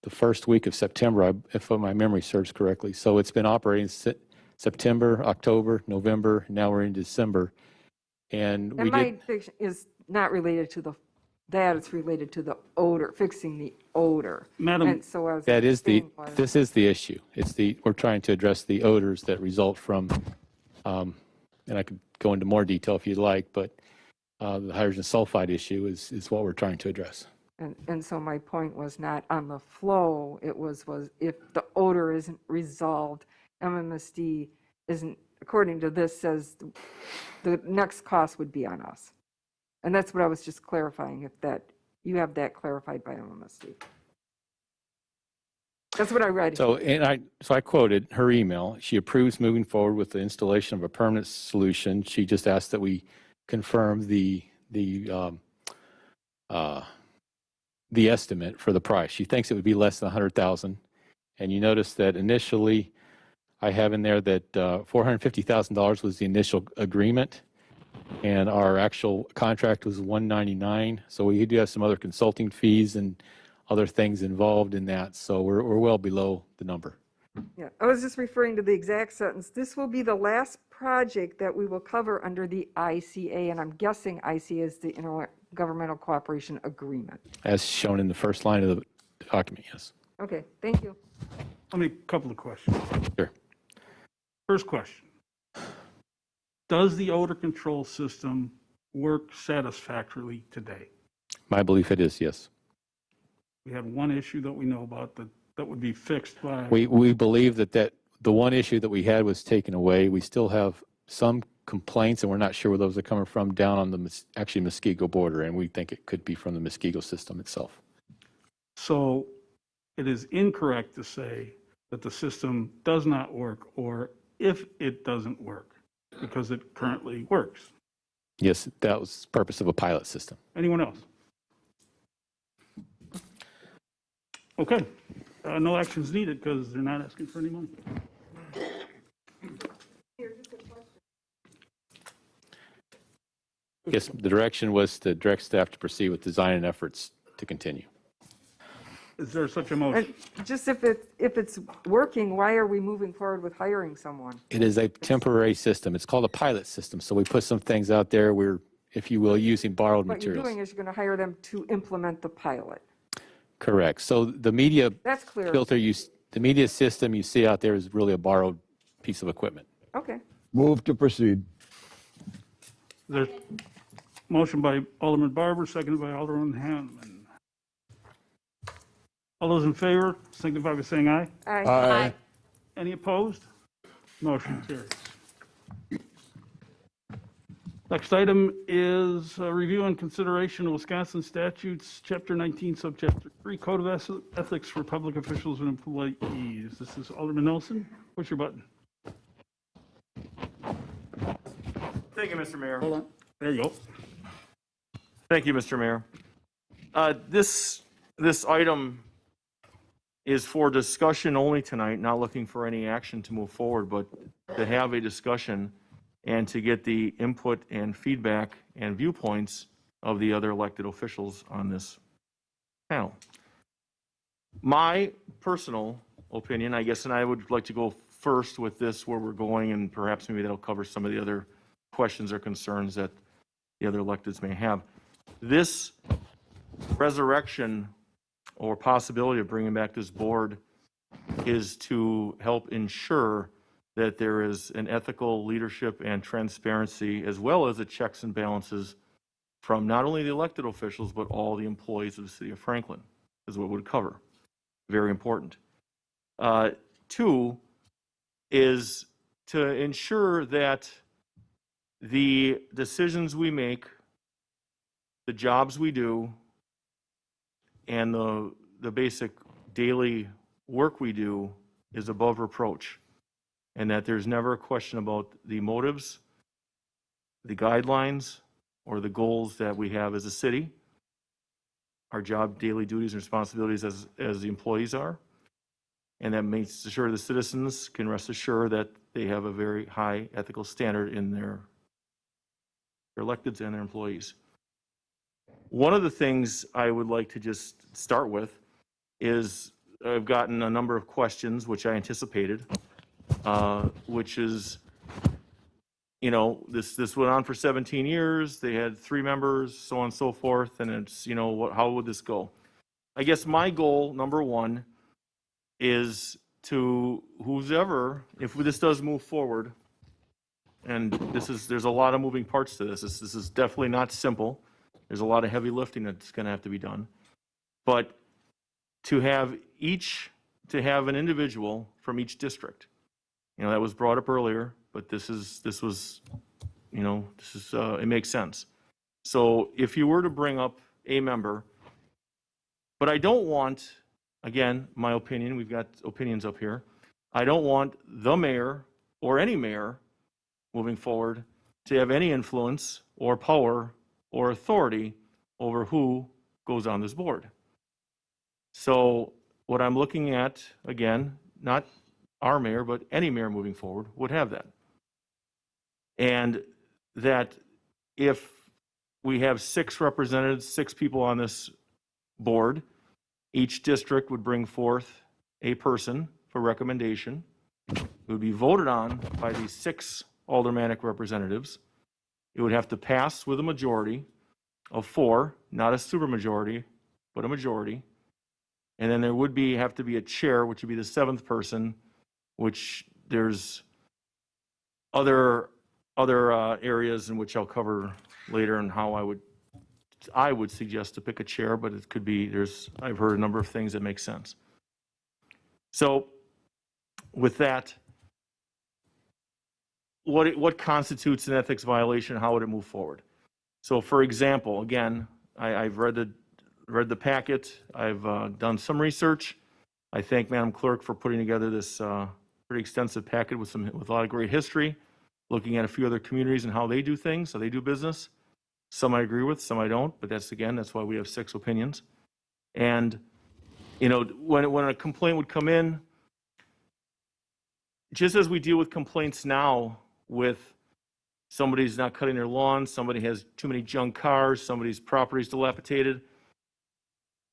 the first week of September, if my memory serves correctly. So it's been operating September, October, November, now we're in December. And we my did, fix is not related to that, it's related to the odor, fixing the odor. Madam, And so I was that is saying was- this is the issue. We're trying to address the odors that result from, and I could go into more detail if you'd like, but the hydrogen sulfide issue is what we're trying to address. And so my point was not on the flow, it was if the odor isn't resolved, MMSD isn't, according to this, says the next cost would be on us. And that's what I was just clarifying, if that, you have that clarified by MMSD. That's what I read. So I quoted her email. She approves moving forward with the installation of a permanent solution. She just asked that we confirm the estimate for the price. She thinks it would be less than 100,000. And you notice that initially I have in there that $450,000 was the initial agreement, and our actual contract was $199. So we do have some other consulting fees and other things involved in that. So we're well below the number. Yeah, I was just referring to the exact sentence. This will be the last project that we will cover under the ICA, and I'm guessing ICA is the Intergovernmental Cooperation Agreement. As shown in the first line of the document, yes. Okay, thank you. let me, a couple of questions. Sure. First question. Does the odor control system work satisfactorily today? My belief it is, yes. We had one issue that we know about that would be fixed by, We believe that the one issue that we had was taken away. We still have some complaints, and we're not sure where those are coming from down on the actually Muskego border, and we think it could be from the Muskego system itself. so it is incorrect to say that the system does not work, or if it doesn't work, because it currently works. Yes, that was the purpose of a pilot system. Anyone else? Okay, no actions needed because they're not asking for any money. Yes, the direction was to direct staff to proceed with design and efforts to continue. Is there such a motion? And just if it's working, why are we moving forward with hiring someone? It is a temporary system. It's called a pilot system. So we put some things out there. We're, if you will, using borrowed What you're materials. doing is you're going to hire them to implement the pilot. Correct. So the media That's clear. filter, the media system you see out there is really a borrowed piece of equipment. Okay. Move to proceed. There's motion by Alderman Barber, seconded by Alderman Hanman. All those in favor signify by saying aye. Aye. Aye. Any opposed? Motion carries. Next item is a review and consideration of Wisconsin statutes, Chapter 19, Subchapter 3, Code of Ethics for Public Officials and Employees. This is Alderman Nelson. Push your button. Thank you, Mr. Mayor. Hold on. There you go. Thank you, Mr. Mayor. This item is for discussion only tonight, not looking for any action to move forward, but to have a discussion and to get the input and feedback and viewpoints of the other elected officials on this panel. My personal opinion, I guess, and I would like to go first with this, where we're going, and perhaps maybe that'll cover some of the other questions or concerns that the other electeds may have. This resurrection or possibility of bringing back this board is to help ensure that there is an ethical leadership and transparency, as well as the checks and balances from not only the elected officials, but all the employees of the city of Franklin, is what it would cover. Very important. Two is to ensure that the decisions we make, the jobs we do, and the basic daily work we do is above reproach, and that there's never a question about the motives, the guidelines, or the goals that we have as a city, our job, daily duties, and responsibilities as the employees are, and that makes sure the citizens can rest assured that they have a very high ethical standard in their electeds and their employees. One of the things I would like to just start with is I've gotten a number of questions, which I anticipated, which is, you know, this went on for 17 years. They had 3 members, so on and so forth, and it's, you know, how would this go? I guess my goal, number one, is to whoever, if this does move forward, and there's a lot of moving parts to this. This is definitely not simple. There's a lot of heavy lifting that's going to have to be done. But to have an individual from each district, you know, that was brought up earlier, but it makes sense. So if you were to bring up a member, but I don't want, again, my opinion, we've got opinions up here, I don't want the mayor or any mayor moving forward to have any influence or power or authority over who goes on this board. So what I'm looking at, again, not our mayor, but any mayor moving forward would have that. And that if we have 6 representatives, 6 people on this board, each district would bring forth a person for recommendation. It would be voted on by these 6 aldermanic representatives. It would have to pass with a majority of 4, not a supermajority, but a majority. And then there would have to be a chair, which would be the 7th person, which there's Other areas in which I'll cover later and how I would suggest to pick a chair, but it could be, I've heard a number of things that make sense. So with that, what constitutes an ethics violation? How would it move forward? So for example, again, I've read the packet. I've done some research. I thank Madam Clerk for putting together this pretty extensive packet with a lot of great history, looking at a few other communities and how they do things, how they do business. Some I agree with, some I don't, but that's why we have 6 opinions. And, when a complaint would come in, just as we deal with complaints now with somebody's not cutting their lawn, somebody has too many junk cars, somebody's property is dilapidated,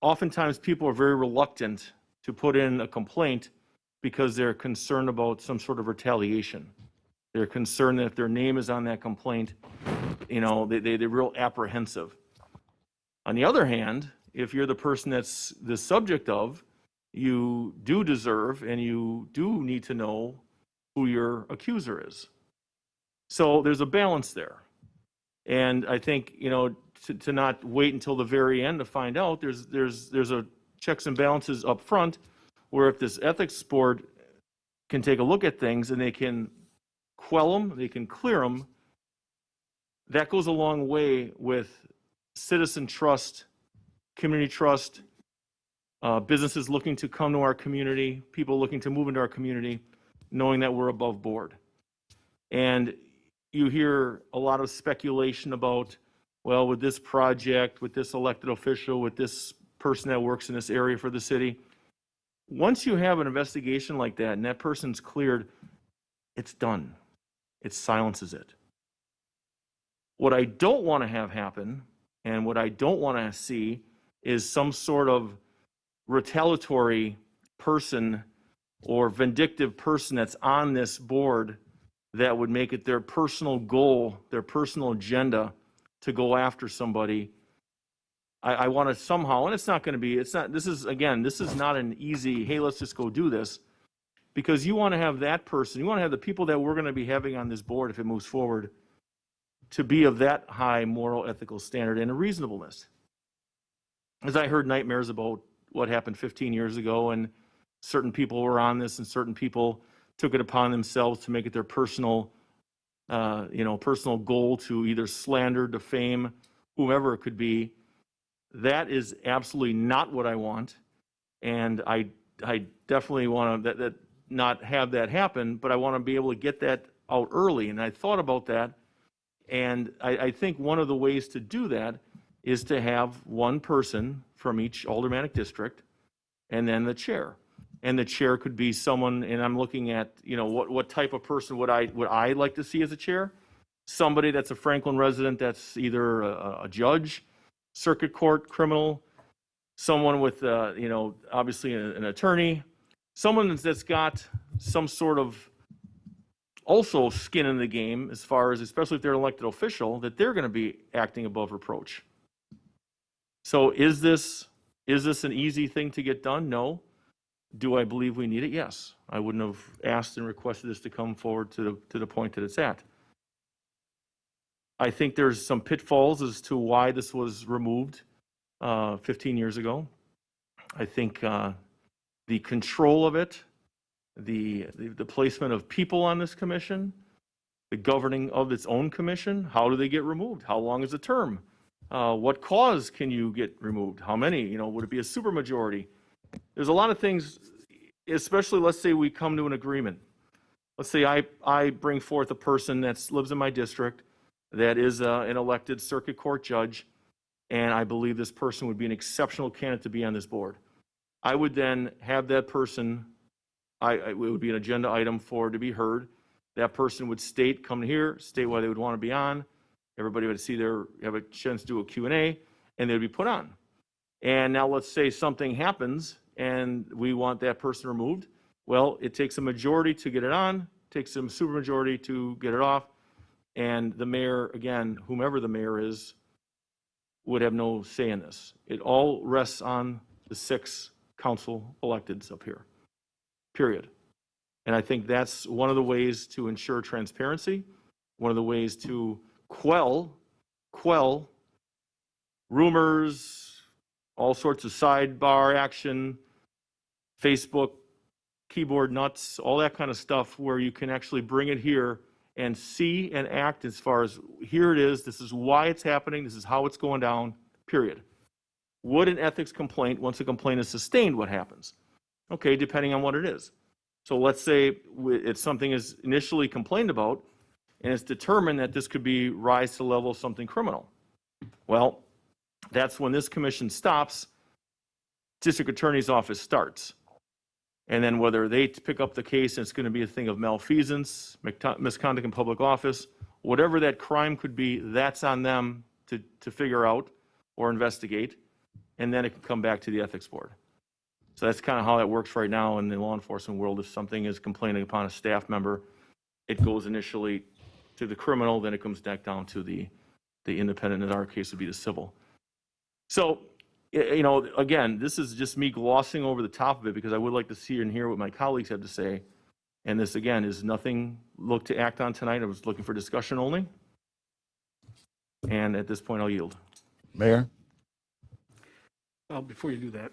oftentimes people are very reluctant to put in a complaint because they're concerned about some sort of retaliation. They're concerned that if their name is on that complaint, they're real apprehensive. On the other hand, if you're the person that's the subject of, you do deserve and you do need to know who your accuser is. So there's a balance there. And I think, to not wait until the very end to find out, there's a checks and balances up front, where if this ethics board can take a look at things and they can quell them, they can clear them, that goes a long way with citizen trust, community trust, businesses looking to come to our community, people looking to move into our community, knowing that we're above board. And you hear a lot of speculation about, well, with this project, with this elected official, with this person that works in this area for the city, once you have an investigation like that and that person's cleared, it's done. It silences it. What I don't want to have happen, and what I don't want to see, is some sort of retaliatory person or vindictive person that's on this board that would make it their personal goal, their personal agenda to go after somebody. I want to somehow, and this is not an easy, hey, let's just go do this, because you want to have that person, you want to have the people that we're going to be having on this board if it moves forward to be of that high moral, ethical standard and a reasonableness. As I heard nightmares about what happened 15 years ago, and certain people were on this and certain people took it upon themselves to make it their personal goal to either slander, defame, whomever it could be. That is absolutely not what I want. And I definitely want to not have that happen, but I want to be able to get that out early. And I thought about that. And I think one of the ways to do that is to have one person from each aldermanic district and then the chair. And the chair could be someone, and I'm looking at, what type of person would I like to see as a chair? Somebody that's a Franklin resident, that's either a judge, circuit court, criminal, someone with, obviously an attorney, someone that's got some sort of also skin in the game, as far as, especially if they're an elected official, that they're going to be acting above reproach. So is this an easy thing to get done? No. Do I believe we need it? Yes. I wouldn't have asked and requested this to come forward to the point that it's at. I think there's some pitfalls as to why this was removed 15 years ago. I think the control of it, the placement of people on this commission, the governing of its own commission, how do they get removed? How long is the term? What cause can you get removed? How many? Would it be a supermajority? There's a lot of things, especially let's say we come to an agreement. Let's say I bring forth a person that lives in my district that is an elected circuit court judge, and I believe this person would be an exceptional candidate to be on this board. I would then have that person, it would be an agenda item to be heard. That person would come here, state why they would want to be on. Everybody would have a chance to do a Q&A, and they'd be put on. And now let's say something happens and we want that person removed. Well, it takes a majority to get it on, takes some supermajority to get it off, and the mayor, again, whomever the mayor is, would have no say in this. It all rests on the 6 council electeds up here, period. And I think that's one of the ways to ensure transparency, one of the ways to quell rumors, all sorts of sidebar action, Facebook, keyboard nuts, all that kind of stuff, where you can actually bring it here and see and act as far as, here it is, this is why it's happening, this is how it's going down, period. Would an ethics complaint, once a complaint is sustained, what happens? Okay, depending on what it is. So let's say it's something is initially complained about, and it's determined that this could be rise to the level of something criminal. Well, that's when this commission stops, district attorney's office starts. And then whether they pick up the case and it's going to be a thing of malfeasance, misconduct in public office, whatever that crime could be, that's on them to figure out or investigate. And then it can come back to the ethics board. So that's kind of how that works right now in the law enforcement world. If something is complaining upon a staff member, it goes initially to the criminal, then it comes back down to the independent. In our case, would be the civil. So, you know, again, this is just me glossing over the top of it because I would like to see and hear what my colleagues have to say. And this, again, is nothing looked to act on tonight. I was looking for discussion only. And at this point, I'll yield. Mayor? Before you do that,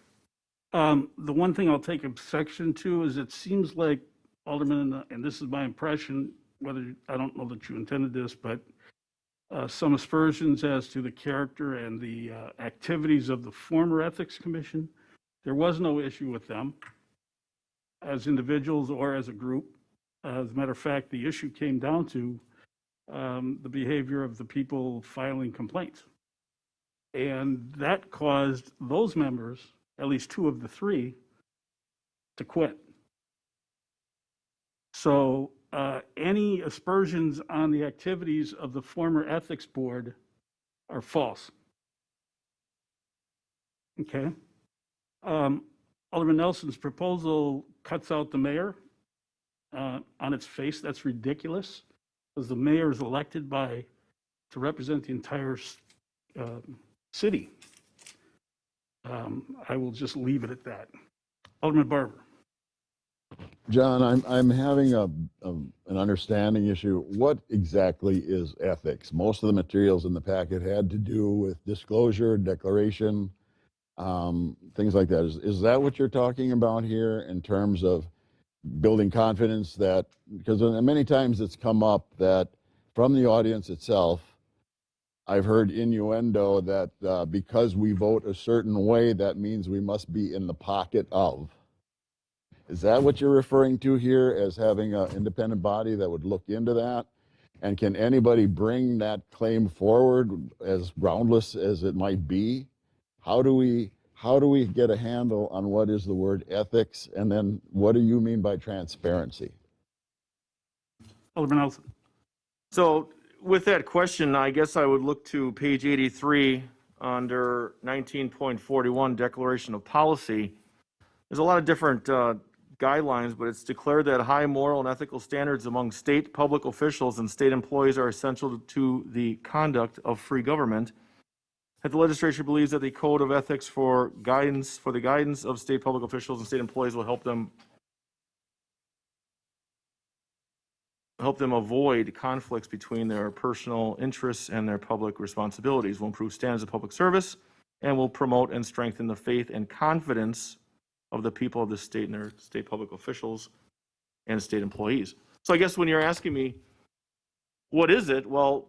the one thing I'll take exception to is it seems like Alderman, and this is my impression, whether, I don't know that you intended this, but some aspersions as to the character and the activities of the former Ethics Commission. There was no issue with them as individuals or as a group. As a matter of fact, the issue came down to the behavior of the people filing complaints. And that caused those members, at least 2 of the 3, to quit. So any aspersions on the activities of the former ethics board are false. Okay. Alderman Nelson's proposal cuts out the mayor on its face. That's ridiculous, because the mayor is elected to represent the entire city. I will just leave it at that. Alderman Barber. John, I'm having an understanding issue. What exactly is ethics? Most of the materials in the packet had to do with disclosure, declaration, things like that. Is that what you're talking about here in terms of building confidence? That, because many times it's come up that from the audience itself, I've heard innuendo that because we vote a certain way, that means we must be in the pocket of. Is that what you're referring to here as having an independent body that would look into that? And can anybody bring that claim forward, as groundless as it might be? How do we get a handle on what is the word ethics? And then what do you mean by transparency? Alderman Nelson. So with that question, I guess I would look to page 83 under 19.41, Declaration of Policy. There's a lot of different guidelines, but it's declared that high moral and ethical standards among state public officials and state employees are essential to the conduct of free government. That the legislature believes that the code of ethics for the guidance of state public officials and state employees will help them avoid conflicts between their personal interests and their public responsibilities, will improve standards of public service, and will promote and strengthen the faith and confidence of the people of the state and their state public officials and state employees. So I guess when you're asking me, what is it? Well,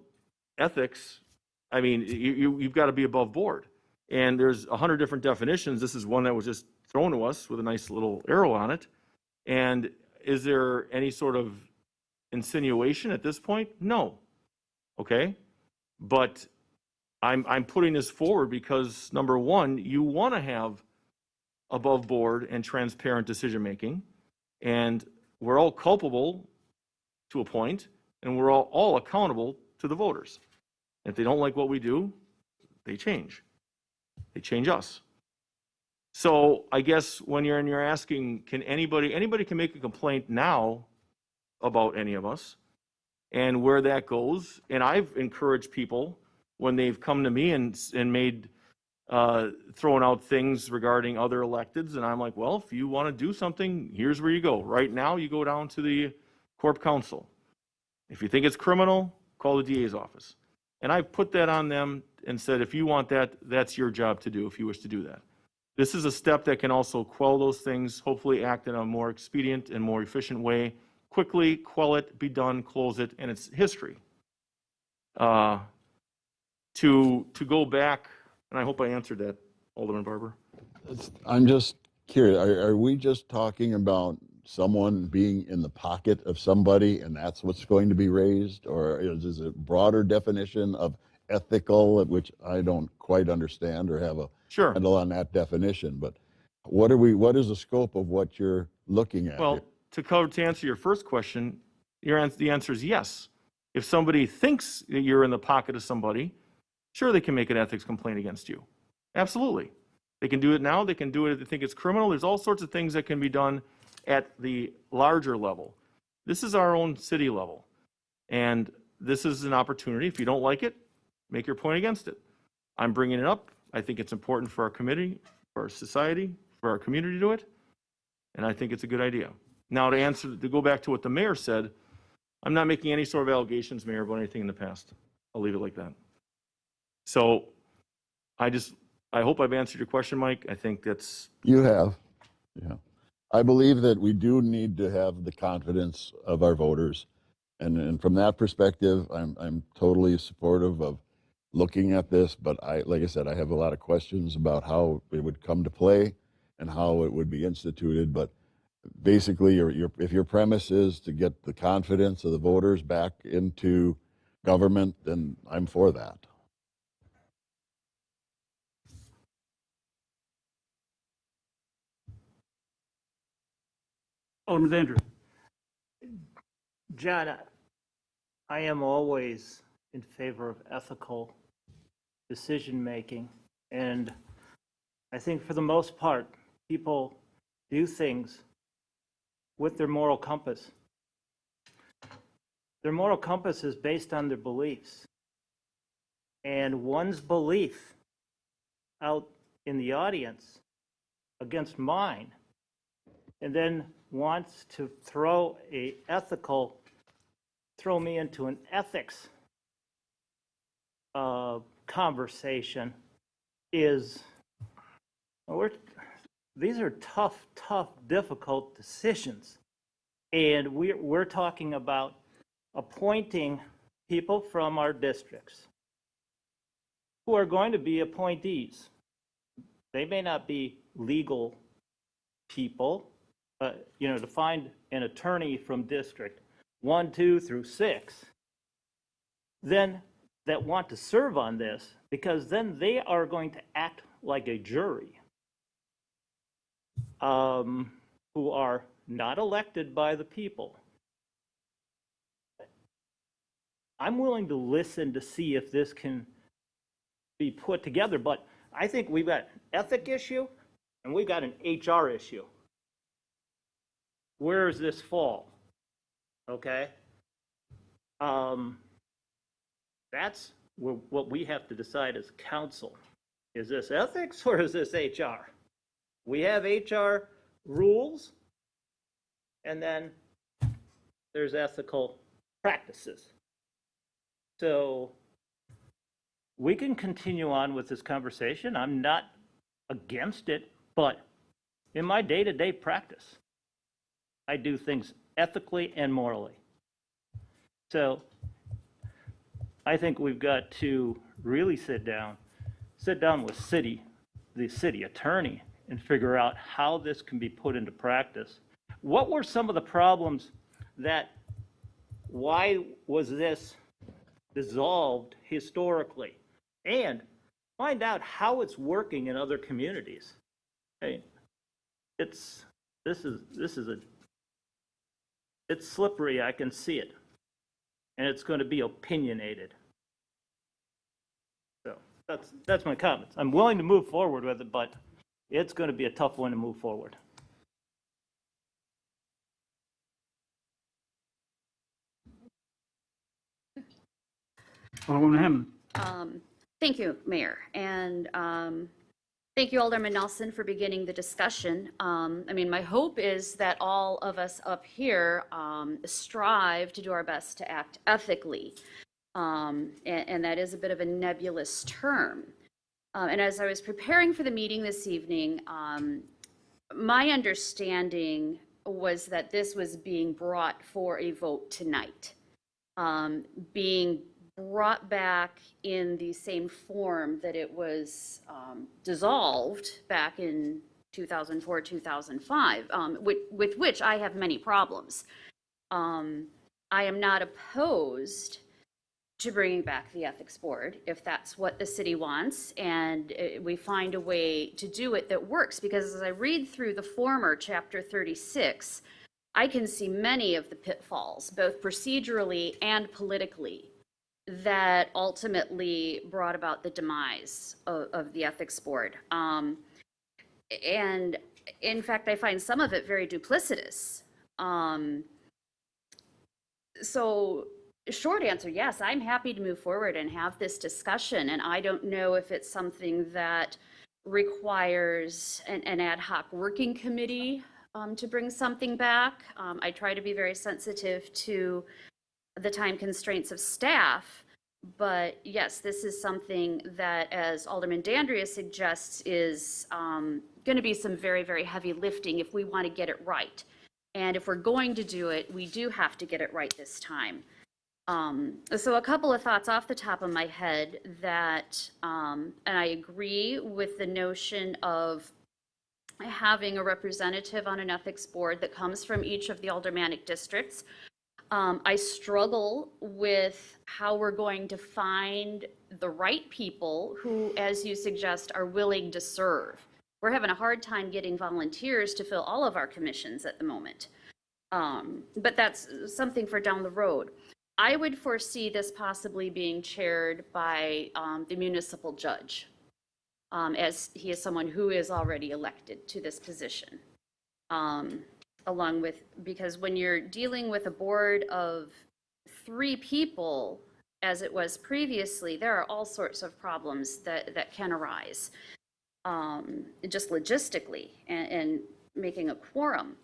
ethics, I mean, you've got to be above board. And there's 100 different definitions. This is one that was just thrown to us with a nice little arrow on it. And is there any sort of insinuation at this point? No. Okay. But I'm putting this forward because, number one, you want to have above board and transparent decision making, and we're all culpable to a point, and we're all accountable to the voters. If they don't like what we do, they change us. So I guess when you're asking, can anybody can make a complaint now about any of us, and where that goes, and I've encouraged people when they've come to me and made throwing out things regarding other electeds, and I'm like, well, if you want to do something, here's where you go. Right now, you go down to the Corp Council. If you think it's criminal, call the DA's office. And I put that on them and said, if you want that, that's your job to do if you wish to do that. This is a step that can also quell those things, hopefully act in a more expedient and more efficient way. Quickly quell it, be done, close it, and it's history. To go back, and I hope I answered that, Alderman Barber. I'm just curious, are we just talking about someone being in the pocket of somebody and that's what's going to be raised? Or is it a broader definition of ethical, which I don't quite understand or have a Sure. handle on that definition? But what is the scope of what you're looking at Well, here? to answer your first question, the answer is yes. If somebody thinks that you're in the pocket of somebody, sure, they can make an ethics complaint against you. Absolutely. They can do it now. They can do it if they think it's criminal. There's all sorts of things that can be done at the larger level. This is our own city level. And this is an opportunity. If you don't like it, make your point against it. I'm bringing it up. I think it's important for our committee, for our society, for our community to do it. And I think it's a good idea. Now, to go back to what the mayor said, I'm not making any sort of allegations, Mayor, about anything in the past. I'll leave it like that. So I hope I've answered your question, Mike. I think that's. You have, yeah. I believe that we do need to have the confidence of our voters. And from that perspective, I'm totally supportive of looking at this, but like I said, I have a lot of questions about how it would come to play and how it would be instituted. But basically, if your premise is to get the confidence of the voters back into government, then I'm for that. Alderman Andrew. John, I am always in favor of ethical decision-making, and I think for the most part, people do things with their moral compass. Their moral compass is based on their beliefs. And one's belief out in the audience against mine, and then wants to throw me into an ethics conversation these are tough, difficult decisions. And we're talking about appointing people from our districts who are going to be appointees. They may not be legal people. To find an attorney from District 1, 2 through 6, then that want to serve on this, because then they are going to act like a jury, who are not elected by the people. I'm willing to listen to see if this can be put together, but I think we've got an ethic issue and we've got an HR issue. Where does this fall? Okay. That's what we have to decide as council. Is this ethics or is this HR? We have HR rules, and then there's ethical practices. So we can continue on with this conversation. I'm not against it, but in my day-to-day practice, I do things ethically and morally. So I think we've got to really sit down with the city attorney and figure out how this can be put into practice. What were some of the problems why was this dissolved historically? And find out how it's working in other communities. Hey, it's slippery, I can see it. And it's going to be opinionated. So that's my comments. I'm willing to move forward with it, but it's going to be a tough one to move forward. Alderman Hammond. Thank you, Mayor. And thank you, Alderman Nelson, for beginning the discussion. I mean, my hope is that all of us up here strive to do our best to act ethically. And that is a bit of a nebulous term. And as I was preparing for the meeting this evening, my understanding was that this was being brought for a vote tonight, being brought back in the same form that it was dissolved back in 2004, 2005, with which I have many problems. I am not opposed to bringing back the ethics board if that's what the city wants, and we find a way to do it that works, because as I read through the former chapter 36, I can see many of the pitfalls, both procedurally and politically, that ultimately brought about the demise of the ethics board. And in fact, I find some of it very duplicitous. So short answer, yes, I'm happy to move forward and have this discussion. And I don't know if it's something that requires an ad hoc working committee to bring something back. I try to be very sensitive to the time constraints of staff, but yes, this is something that, as Alderman Dandria suggests, is going to be some very, very heavy lifting if we want to get it right. And if we're going to do it, we do have to get it right this time. So a couple of thoughts off the top of my head that, and I agree with the notion of having a representative on an ethics board that comes from each of the aldermanic districts. I struggle with how we're going to find the right people who, as you suggest, are willing to serve. We're having a hard time getting volunteers to fill all of our commissions at the moment. But that's something for down the road. I would foresee this possibly being chaired by the municipal judge, as he is someone who is already elected to this position. Along with, because when you're dealing with a board of 3 people, as it was previously, there are all sorts of problems that can arise, just logistically and making a quorum.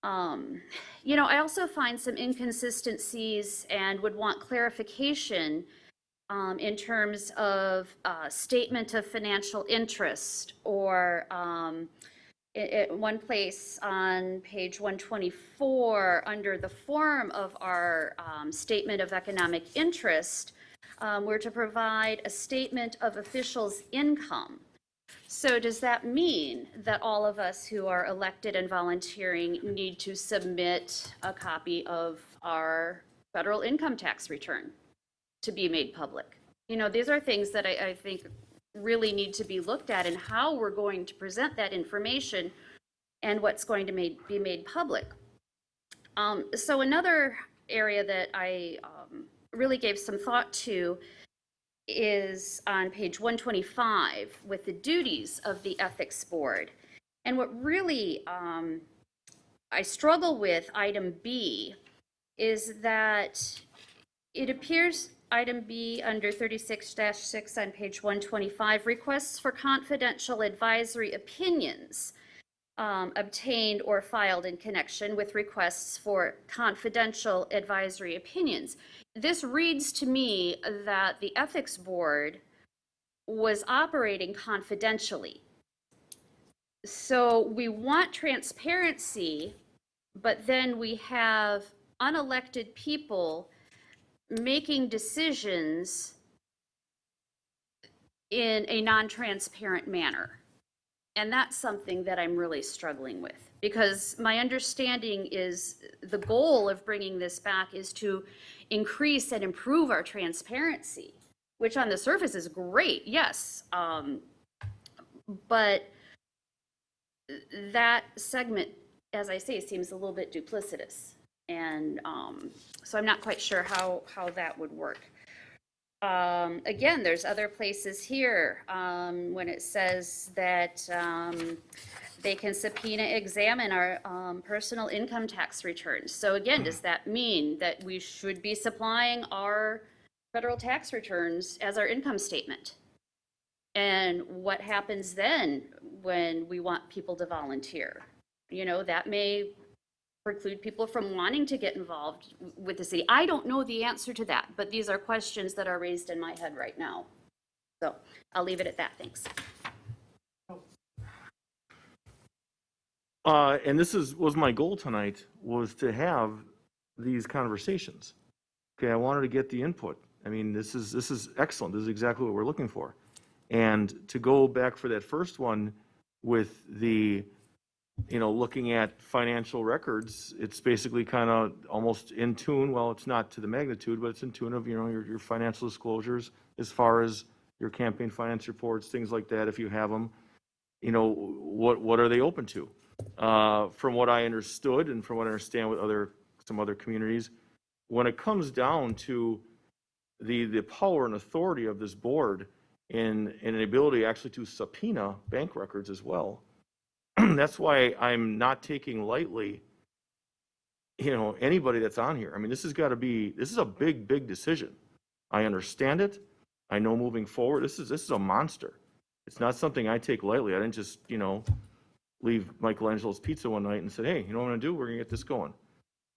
You know, I also find some inconsistencies and would want clarification in terms of statement of financial interest, or at one place on page 124, under the form of our statement of economic interest, we're to provide a statement of officials' income. So does that mean that all of us who are elected and volunteering need to submit a copy of our federal income tax return to be made public? You know, these are things that I think really need to be looked at, and how we're going to present that information and what's going to be made public. So another area that I really gave some thought to is on page 125 with the duties of the ethics board. And what really I struggle with, item B, is that it appears item B under 36-6 on page 125, requests for confidential advisory opinions obtained or filed in connection with requests for confidential advisory opinions. This reads to me that the ethics board was operating confidentially. So we want transparency, but then we have unelected people making decisions in a non-transparent manner. And that's something that I'm really struggling with, because my understanding is the goal of bringing this back is to increase and improve our transparency, which on the surface is great, yes. But that segment, as I say, seems a little bit duplicitous. And so I'm not quite sure how that would work. Again, there's other places here when it says that they can subpoena, examine our personal income tax returns. So again, does that mean that we should be supplying our federal tax returns as our income statement? And what happens then when we want people to volunteer? You know, that may preclude people from wanting to get involved with the city. I don't know the answer to that, but these are questions that are raised in my head right now. So I'll leave it at that. Thanks. And this was my goal tonight, was to have these conversations. Okay, I wanted to get the input. I mean, this is excellent. This is exactly what we're looking for. And to go back for that first one with the, looking at financial records, it's basically kind of almost in tune. Well, it's not to the magnitude, but it's in tune of, your financial disclosures as far as your campaign finance reports, things like that, if you have them. What are they open to? From what I understood and from what I understand with some other communities, when it comes down to the power and authority of this board and an ability actually to subpoena bank records as well, that's why I'm not taking lightly, anybody that's on here. I mean, this is a big, big decision. I understand it. I know moving forward, this is a monster. It's not something I take lightly. I didn't just, leave Michelangelo's Pizza one night and said, hey, you know what I'm gonna do? We're gonna get this going.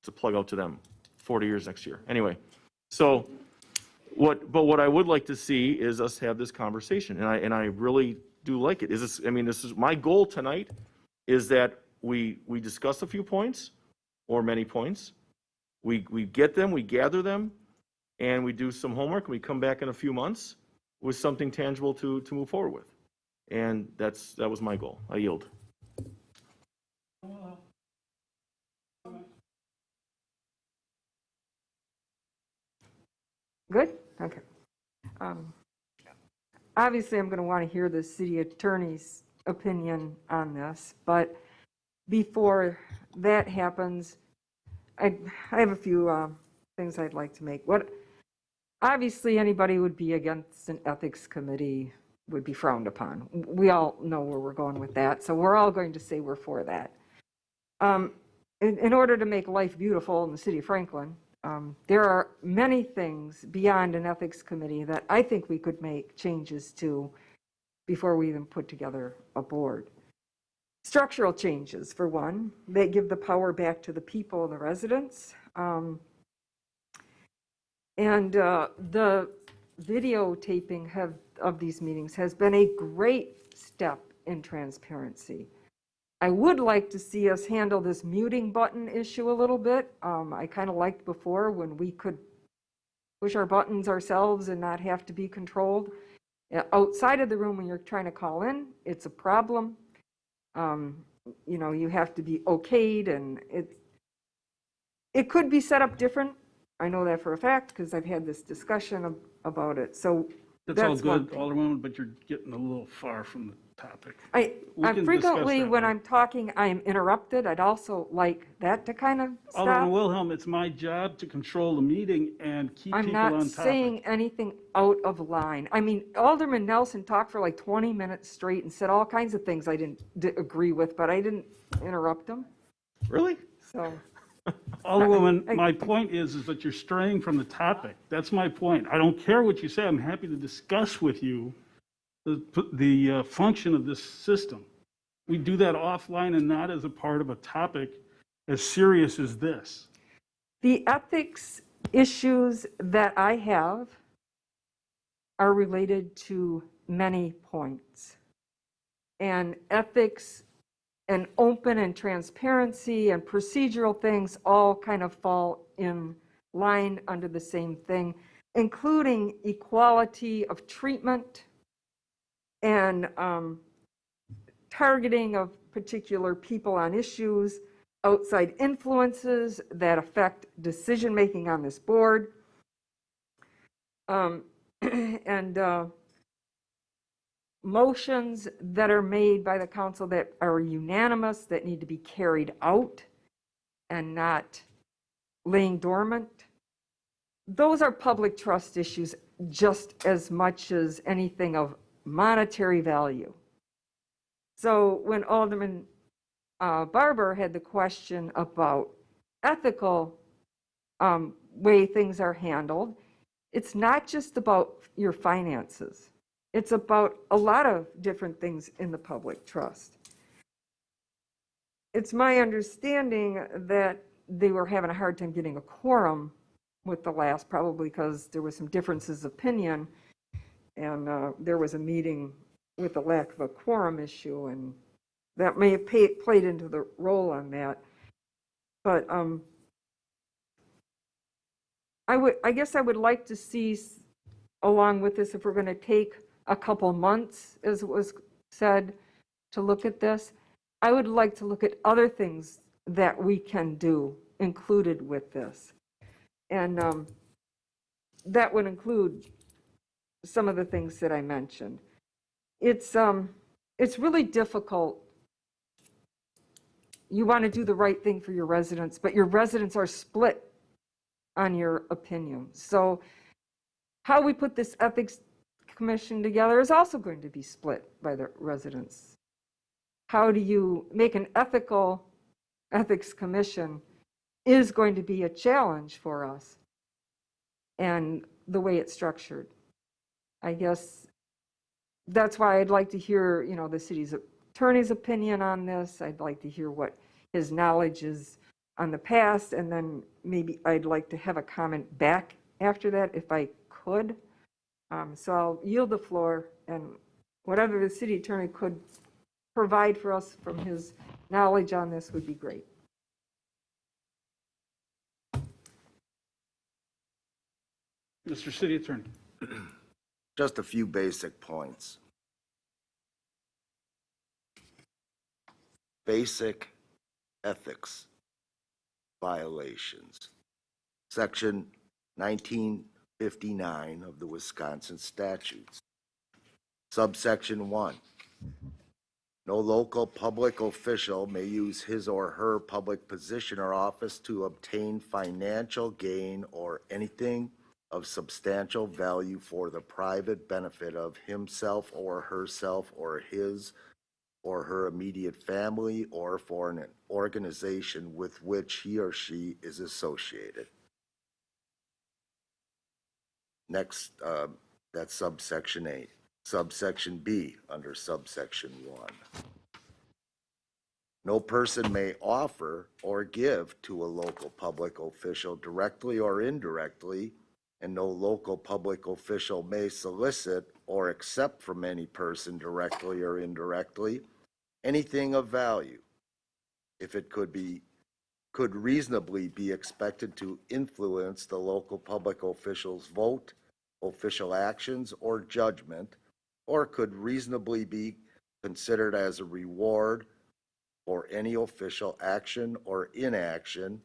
It's a plug out to them. 40 years next year. Anyway, so what I would like to see is us have this conversation, and I really do like it. This is my goal tonight, is that we discuss a few points or many points. We get them, we gather them, and we do some homework, and we come back in a few months with something tangible to move forward with. And that was my goal. I yield. Good? Okay. Obviously, I'm going to want to hear the city attorney's opinion on this, but before that happens, I have a few things I'd like to make. Obviously, anybody would be against an ethics committee would be frowned upon. We all know where we're going with that, so we're all going to say we're for that. In order to make life beautiful in the city of Franklin, there are many things beyond an ethics committee that I think we could make changes to before we even put together a board. Structural changes, for one, they give the power back to the people and the residents. And the videotaping of these meetings has been a great step in transparency. I would like to see us handle this muting button issue a little bit. I kind of liked before when we could push our buttons ourselves and not have to be controlled. Outside of the room when you're trying to call in, it's a problem. You have to be okayed, and it could be set up different. I know that for a fact because I've had this discussion about it. So That's all good, Alderwoman, but you're getting a little far from the topic. I frequently, when I'm talking, I am interrupted. I'd also like that to kind of stop. Alderman Wilhelm, it's my job to control the meeting and keep I'm people on not topic. saying anything out of line. I mean, Alderman Nelson talked for like 20 minutes straight and said all kinds of things I didn't agree with, but I didn't interrupt him. Really? So, Alderwoman, my point is that you're straying from the topic. That's my point. I don't care what you say. I'm happy to discuss with you the function of this system. We do that offline and not as a part of a topic as serious as this. the ethics issues that I have are related to many points. And ethics and open and transparency and procedural things all kind of fall in line under the same thing, including equality of treatment and targeting of particular people on issues, outside influences that affect decision-making on this board, and motions that are made by the council that are unanimous that need to be carried out and not laying dormant. Those are public trust issues just as much as anything of monetary value. So when Alderman Barber had the question about ethical way things are handled, it's not just about your finances. It's about a lot of different things in the public trust. It's my understanding that they were having a hard time getting a quorum with the last, probably because there was some differences of opinion, and there was a meeting with the lack of a quorum issue, and that may have played into the role on that. But I guess I would like to see, along with this, if we're going to take a couple months, as it was said, to look at this, I would like to look at other things that we can do included with this. And that would include some of the things that I mentioned. It's really difficult. You want to do the right thing for your residents, but your residents are split on your opinion. So how we put this ethics commission together is also going to be split by the residents. How do you make an ethical ethics commission is going to be a challenge for us, and the way it's structured. I guess that's why I'd like to hear, the city's attorney's opinion on this. I'd like to hear what his knowledge is on the past, and then maybe I'd like to have a comment back after that if I could. So I'll yield the floor, and whatever the city attorney could provide for us from his knowledge on this would be great. Mr. City Attorney. Just a few basic points. Basic ethics violations. Section 1959 of the Wisconsin statutes. Subsection 1. No local public official may use his or her public position or office to obtain financial gain or anything of substantial value for the private benefit of himself or herself or his or her immediate family or for an organization with which he or she is associated. Next, that's subsection 8. Subsection B under subsection 1. No person may offer or give to a local public official directly or indirectly, and no local public official may solicit or accept from any person directly or indirectly anything of value if it could reasonably be expected to influence the local public official's vote, official actions, or judgment, or could reasonably be considered as a reward for any official action or inaction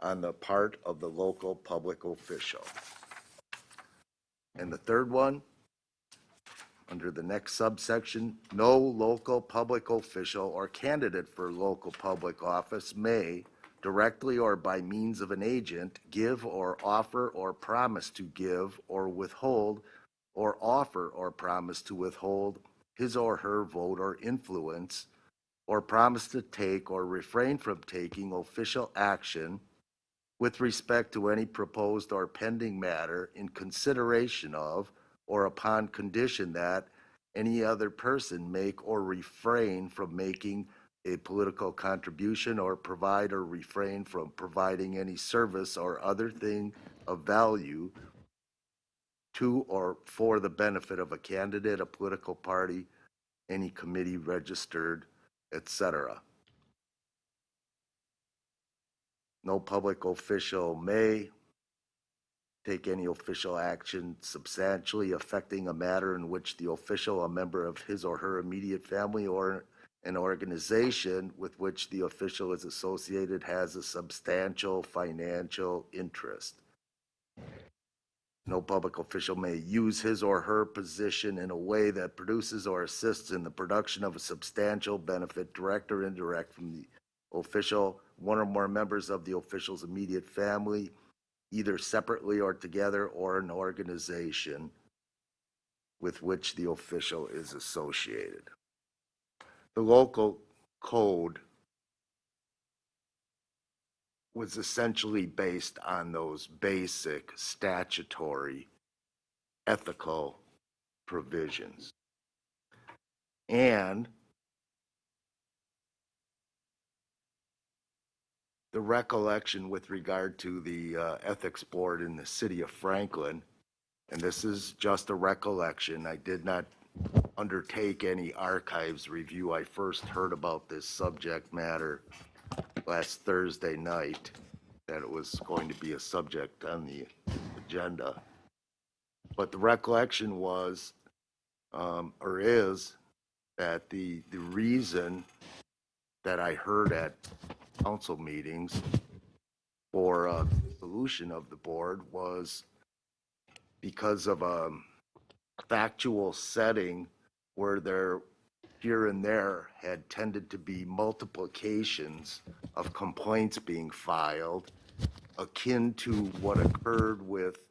on the part of the local public official. And the third one, under the next subsection, no local public official or candidate for local public office may, directly or by means of an agent, give or offer or promise to give or withhold or offer or promise to withhold his or her vote or influence, or promise to take or refrain from taking official action with respect to any proposed or pending matter in consideration of or upon condition that any other person make or refrain from making a political contribution or provide or refrain from providing any service or other thing of value to or for the benefit of a candidate, a political party, any committee registered, etc. No public official may take any official action substantially affecting a matter in which the official, a member of his or her immediate family, or an organization with which the official is associated has a substantial financial interest. No public official may use his or her position in a way that produces or assists in the production of a substantial benefit, direct or indirect, from the official, one or more members of the official's immediate family, either separately or together, or an organization with which the official is associated. The local code was essentially based on those basic statutory ethical provisions. And the recollection with regard to the ethics board in the city of Franklin, and this is just a recollection, I did not undertake any archives review. I first heard about this subject matter last Thursday night, that it was going to be a subject on the agenda. But the recollection was, or is, that the reason that I heard at council meetings for a solution of the board was because of a factual setting where there here and there had tended to be multiplications of complaints being filed, akin to what occurred with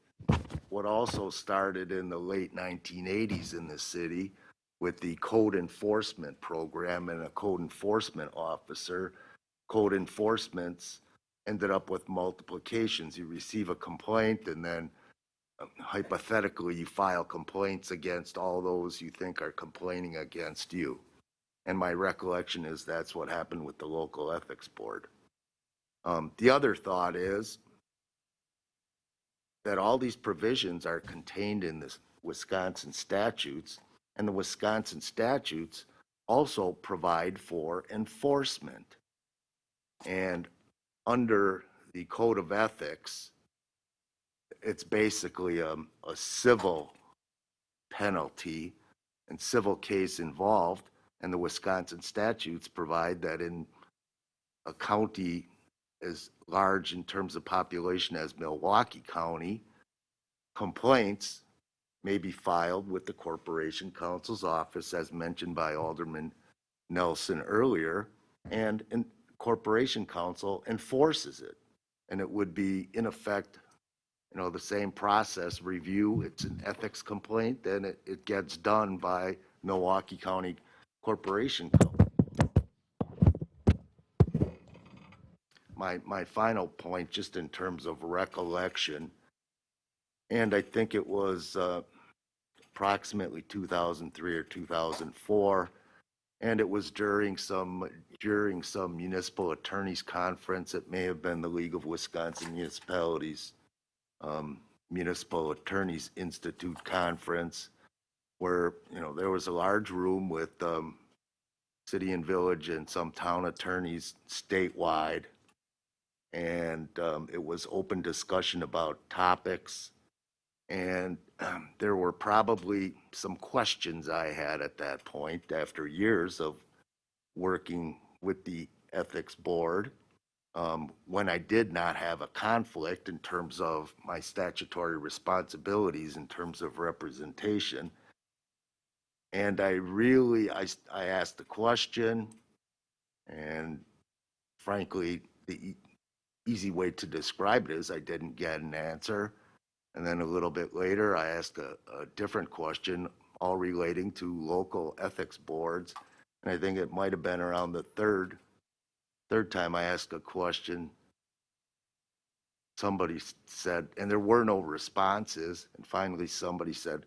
what also started in the late 1980s in the city with the code enforcement program and a code enforcement officer. Code enforcements ended up with multiplications. You receive a complaint, and then hypothetically you file complaints against all those you think are complaining against you. And my recollection is that's what happened with the local ethics board. The other thought is that all these provisions are contained in the Wisconsin statutes, and the Wisconsin statutes also provide for enforcement. And under the code of ethics, it's basically a civil penalty and civil case involved, and the Wisconsin statutes provide that in a county as large in terms of population as Milwaukee County, complaints may be filed with the Corporation Counsel's office, as mentioned by Alderman Nelson earlier, and Corporation Counsel enforces it. And it would be, in effect, the same process review. It's an ethics complaint, then it gets done by Milwaukee County Corporation Counsel. My final point, just in terms of recollection, and I think it was approximately 2003 or 2004, and it was during some municipal attorneys conference. It may have been the League of Wisconsin Municipalities Municipal Attorneys Institute conference, where there was a large room with city and village and some town attorneys statewide, and it was open discussion about topics. And there were probably some questions I had at that point after years of working with the ethics board, when I did not have a conflict in terms of my statutory responsibilities in terms of representation. And I asked the question, and frankly, the easy way to describe it is I didn't get an answer. And then a little bit later, I asked a different question, all relating to local ethics boards. And I think it might have been around the third time I asked a question, somebody said, and there were no responses, and finally somebody said,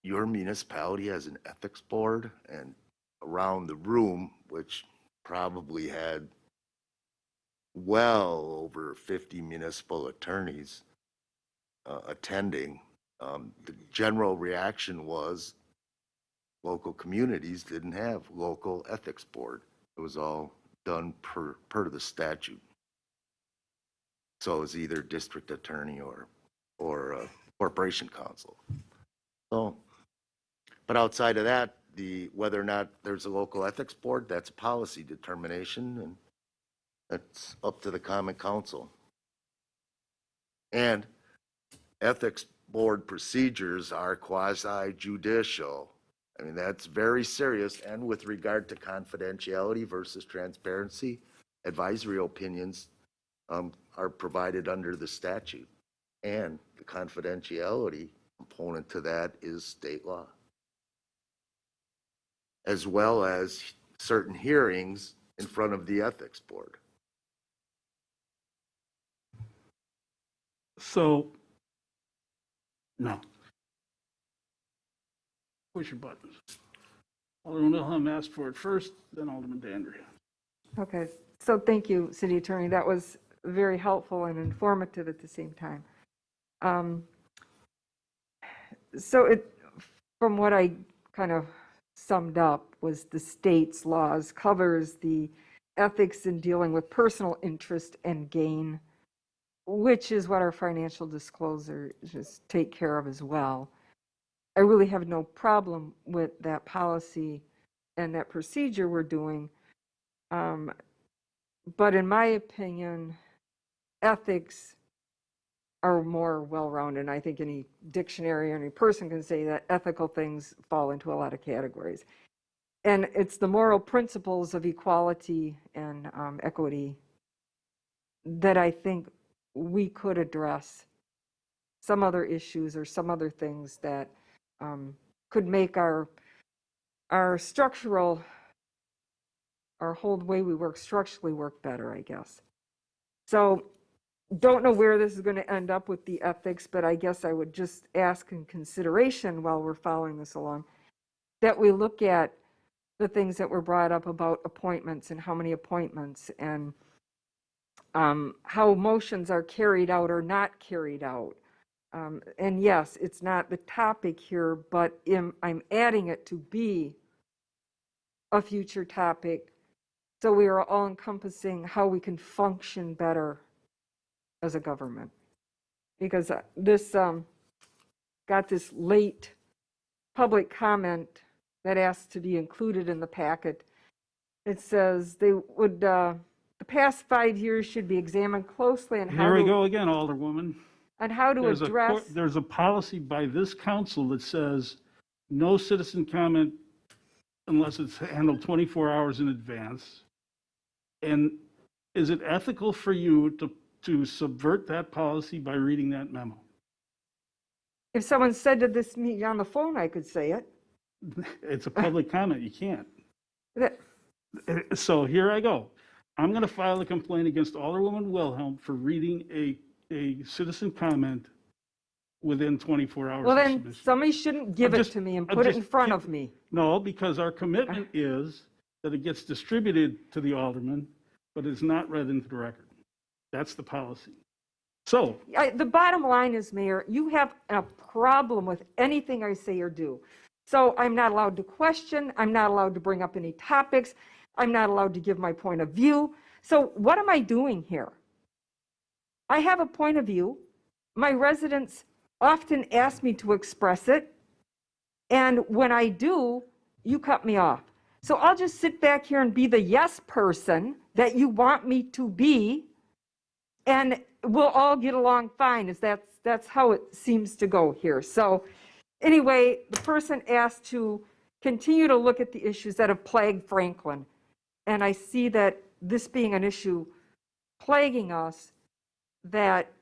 "Your municipality has an ethics board?" And around the room, which probably had well over 50 municipal attorneys attending, the general reaction was local communities didn't have local ethics board. It was all done per the statute. So it was either district attorney or corporation counsel. So, but outside of that, whether or not there's a local ethics board, that's a policy determination, and that's up to the common council. And ethics board procedures are quasi-judicial. I mean, that's very serious. And with regard to confidentiality versus transparency, advisory opinions are provided under the statute. And the confidentiality component to that is state law, as well as certain hearings in front of the ethics board. So, no. push your buttons. Alderman Wilhelm asked for it first, then Alderman Dandria. Okay, so thank you, City Attorney. That was very helpful and informative at the same time. So from what I kind of summed up, was the state's laws covers the ethics in dealing with personal interest and gain, which is what our financial disclosures take care of as well. I really have no problem with that policy and that procedure we're doing. But in my opinion, ethics are more well-rounded. And I think any dictionary or any person can say that ethical things fall into a lot of categories. And it's the moral principles of equality and equity that I think we could address some other issues or some other things that could make our whole way we work structurally work better, I guess. So don't know where this is going to end up with the ethics, but I guess I would just ask in consideration while we're following this along, that we look at the things that were brought up about appointments and how many appointments and how motions are carried out or not carried out. And yes, it's not the topic here, but I'm adding it to be a future topic so we are all encompassing how we can function better as a government. Because this got this late public comment that asked to be included in the packet. It says they would, the past 5 years should be examined closely and Here we go again, Alderwoman. And how to address. There's a policy by this council that says no citizen comment unless it's handled 24 hours in advance. And is it ethical for you to subvert that policy by reading that memo? If someone said to this meeting on the phone, I could say it. It's a public comment, you can't. That- So here I go. I'm going to file a complaint against Alderwoman Wilhelm for reading a citizen comment within 24 hours. Well, of then submission. somebody shouldn't give it to me and put it in front of me. No, because our commitment is that it gets distributed to the alderman, but it's not read into the record. That's the policy. So, The bottom line is, Mayor, you have a problem with anything I say or do. So I'm not allowed to question. I'm not allowed to bring up any topics. I'm not allowed to give my point of view. So what am I doing here? I have a point of view. My residents often ask me to express it. And when I do, you cut me off. So I'll just sit back here and be the yes person that you want me to be. And we'll all get along fine, as that's how it seems to go here. So anyway, the person asked to continue to look at the issues that have plagued Franklin. And I see that this being an issue plaguing us, that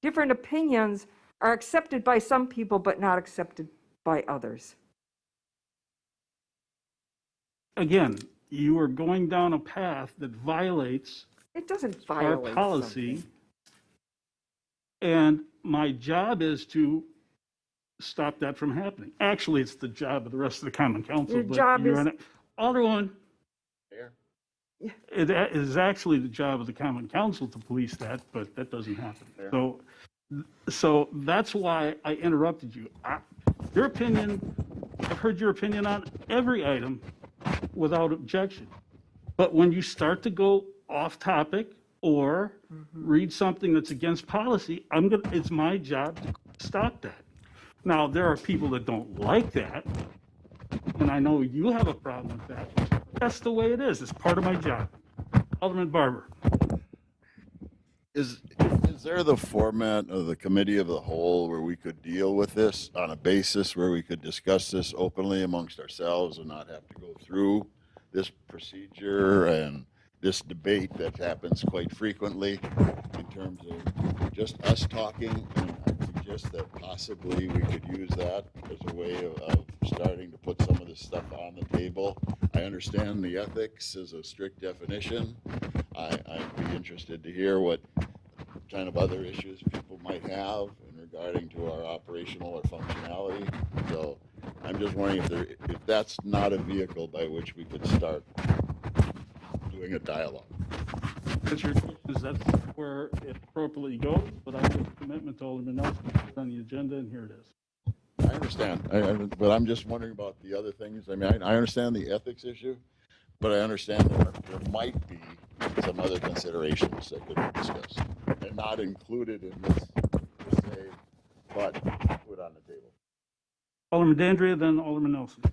different opinions are accepted by some people, but not accepted by others. again, you are going down a path that violates It doesn't our violate policy. something. And my job is to stop that from happening. Actually, it's the job of the rest of the common council. Your but job you're is- on it. Alderman, Mayor? it is actually the job of the common council to police that, but that doesn't happen. Fair. So that's why I interrupted you. Your opinion, I've heard your opinion on every item without objection. But when you start to go off topic or read something that's against policy, it's my job to stop that. Now, there are people that don't like that, and I know you have a problem with that. That's the way it is. It's part of my job. Alderman Barber. Is there the format of the committee of the whole where we could deal with this on a basis where we could discuss this openly amongst ourselves and not have to go through this procedure and this debate that happens quite frequently in terms of just us talking? And I suggest that possibly we could use that as a way of starting to put some of this stuff on the table. I understand the ethics is a strict definition. I'd be interested to hear what kind of other issues people might have in regarding to our operational or functionality. So I'm just wondering if that's not a vehicle by which we could start doing a dialogue. That's your, because that's where it appropriately goes, but I make a commitment to Alderman Nelson to put it on the agenda, and here it is. I understand, but I'm just wondering about the other things. I mean, I understand the ethics issue, but I understand that there might be some other considerations that could be discussed and not included in this per se, but put on the table. Alderman Dandria, then Alderman Nelson.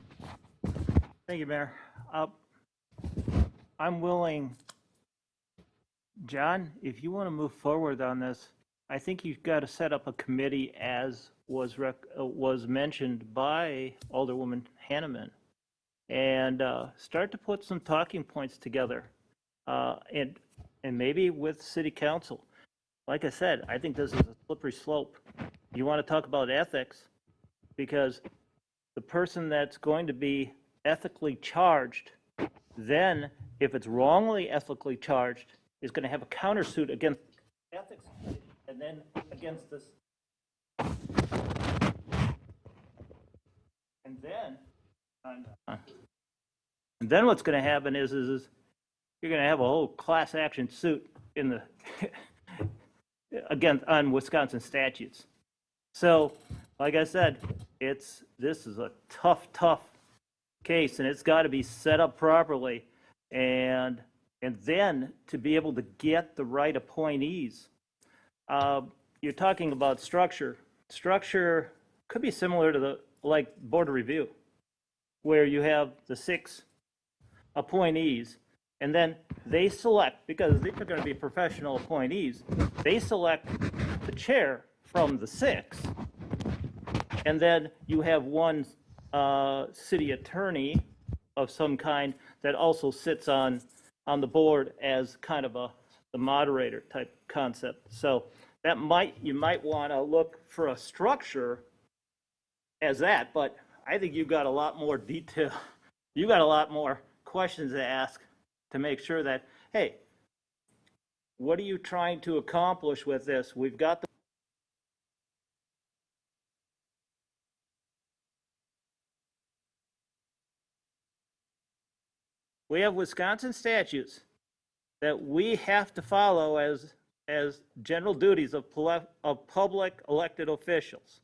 Thank you, Mayor. I'm willing, John, if you want to move forward on this, I think you've got to set up a committee as was mentioned by Alderwoman Hanneman, and start to put some talking points together, and maybe with City Council. Like I said, I think this is a slippery slope. You want to talk about ethics, because the person that's going to be ethically charged, then if it's wrongly ethically charged, is going to have a countersuit against ethics and then against this. And then what's going to happen is you're going to have a whole class action suit in the again on Wisconsin statutes. So, like I said, this is a tough case, and it's got to be set up properly, and then to be able to get the right appointees. You're talking about structure. Structure could be similar to the board of review, where you have the 6 appointees, and then they select, because they're going to be professional appointees, they select the chair from the 6, and then you have one city attorney of some kind that also sits on the board as kind of the moderator type concept. So that you might want to look for a structure as that, but I think you've got a lot more detail. You got a lot more questions to ask to make sure that, hey, what are you trying to accomplish with this? We've got the we have Wisconsin statutes that we have to follow as general duties of public elected officials.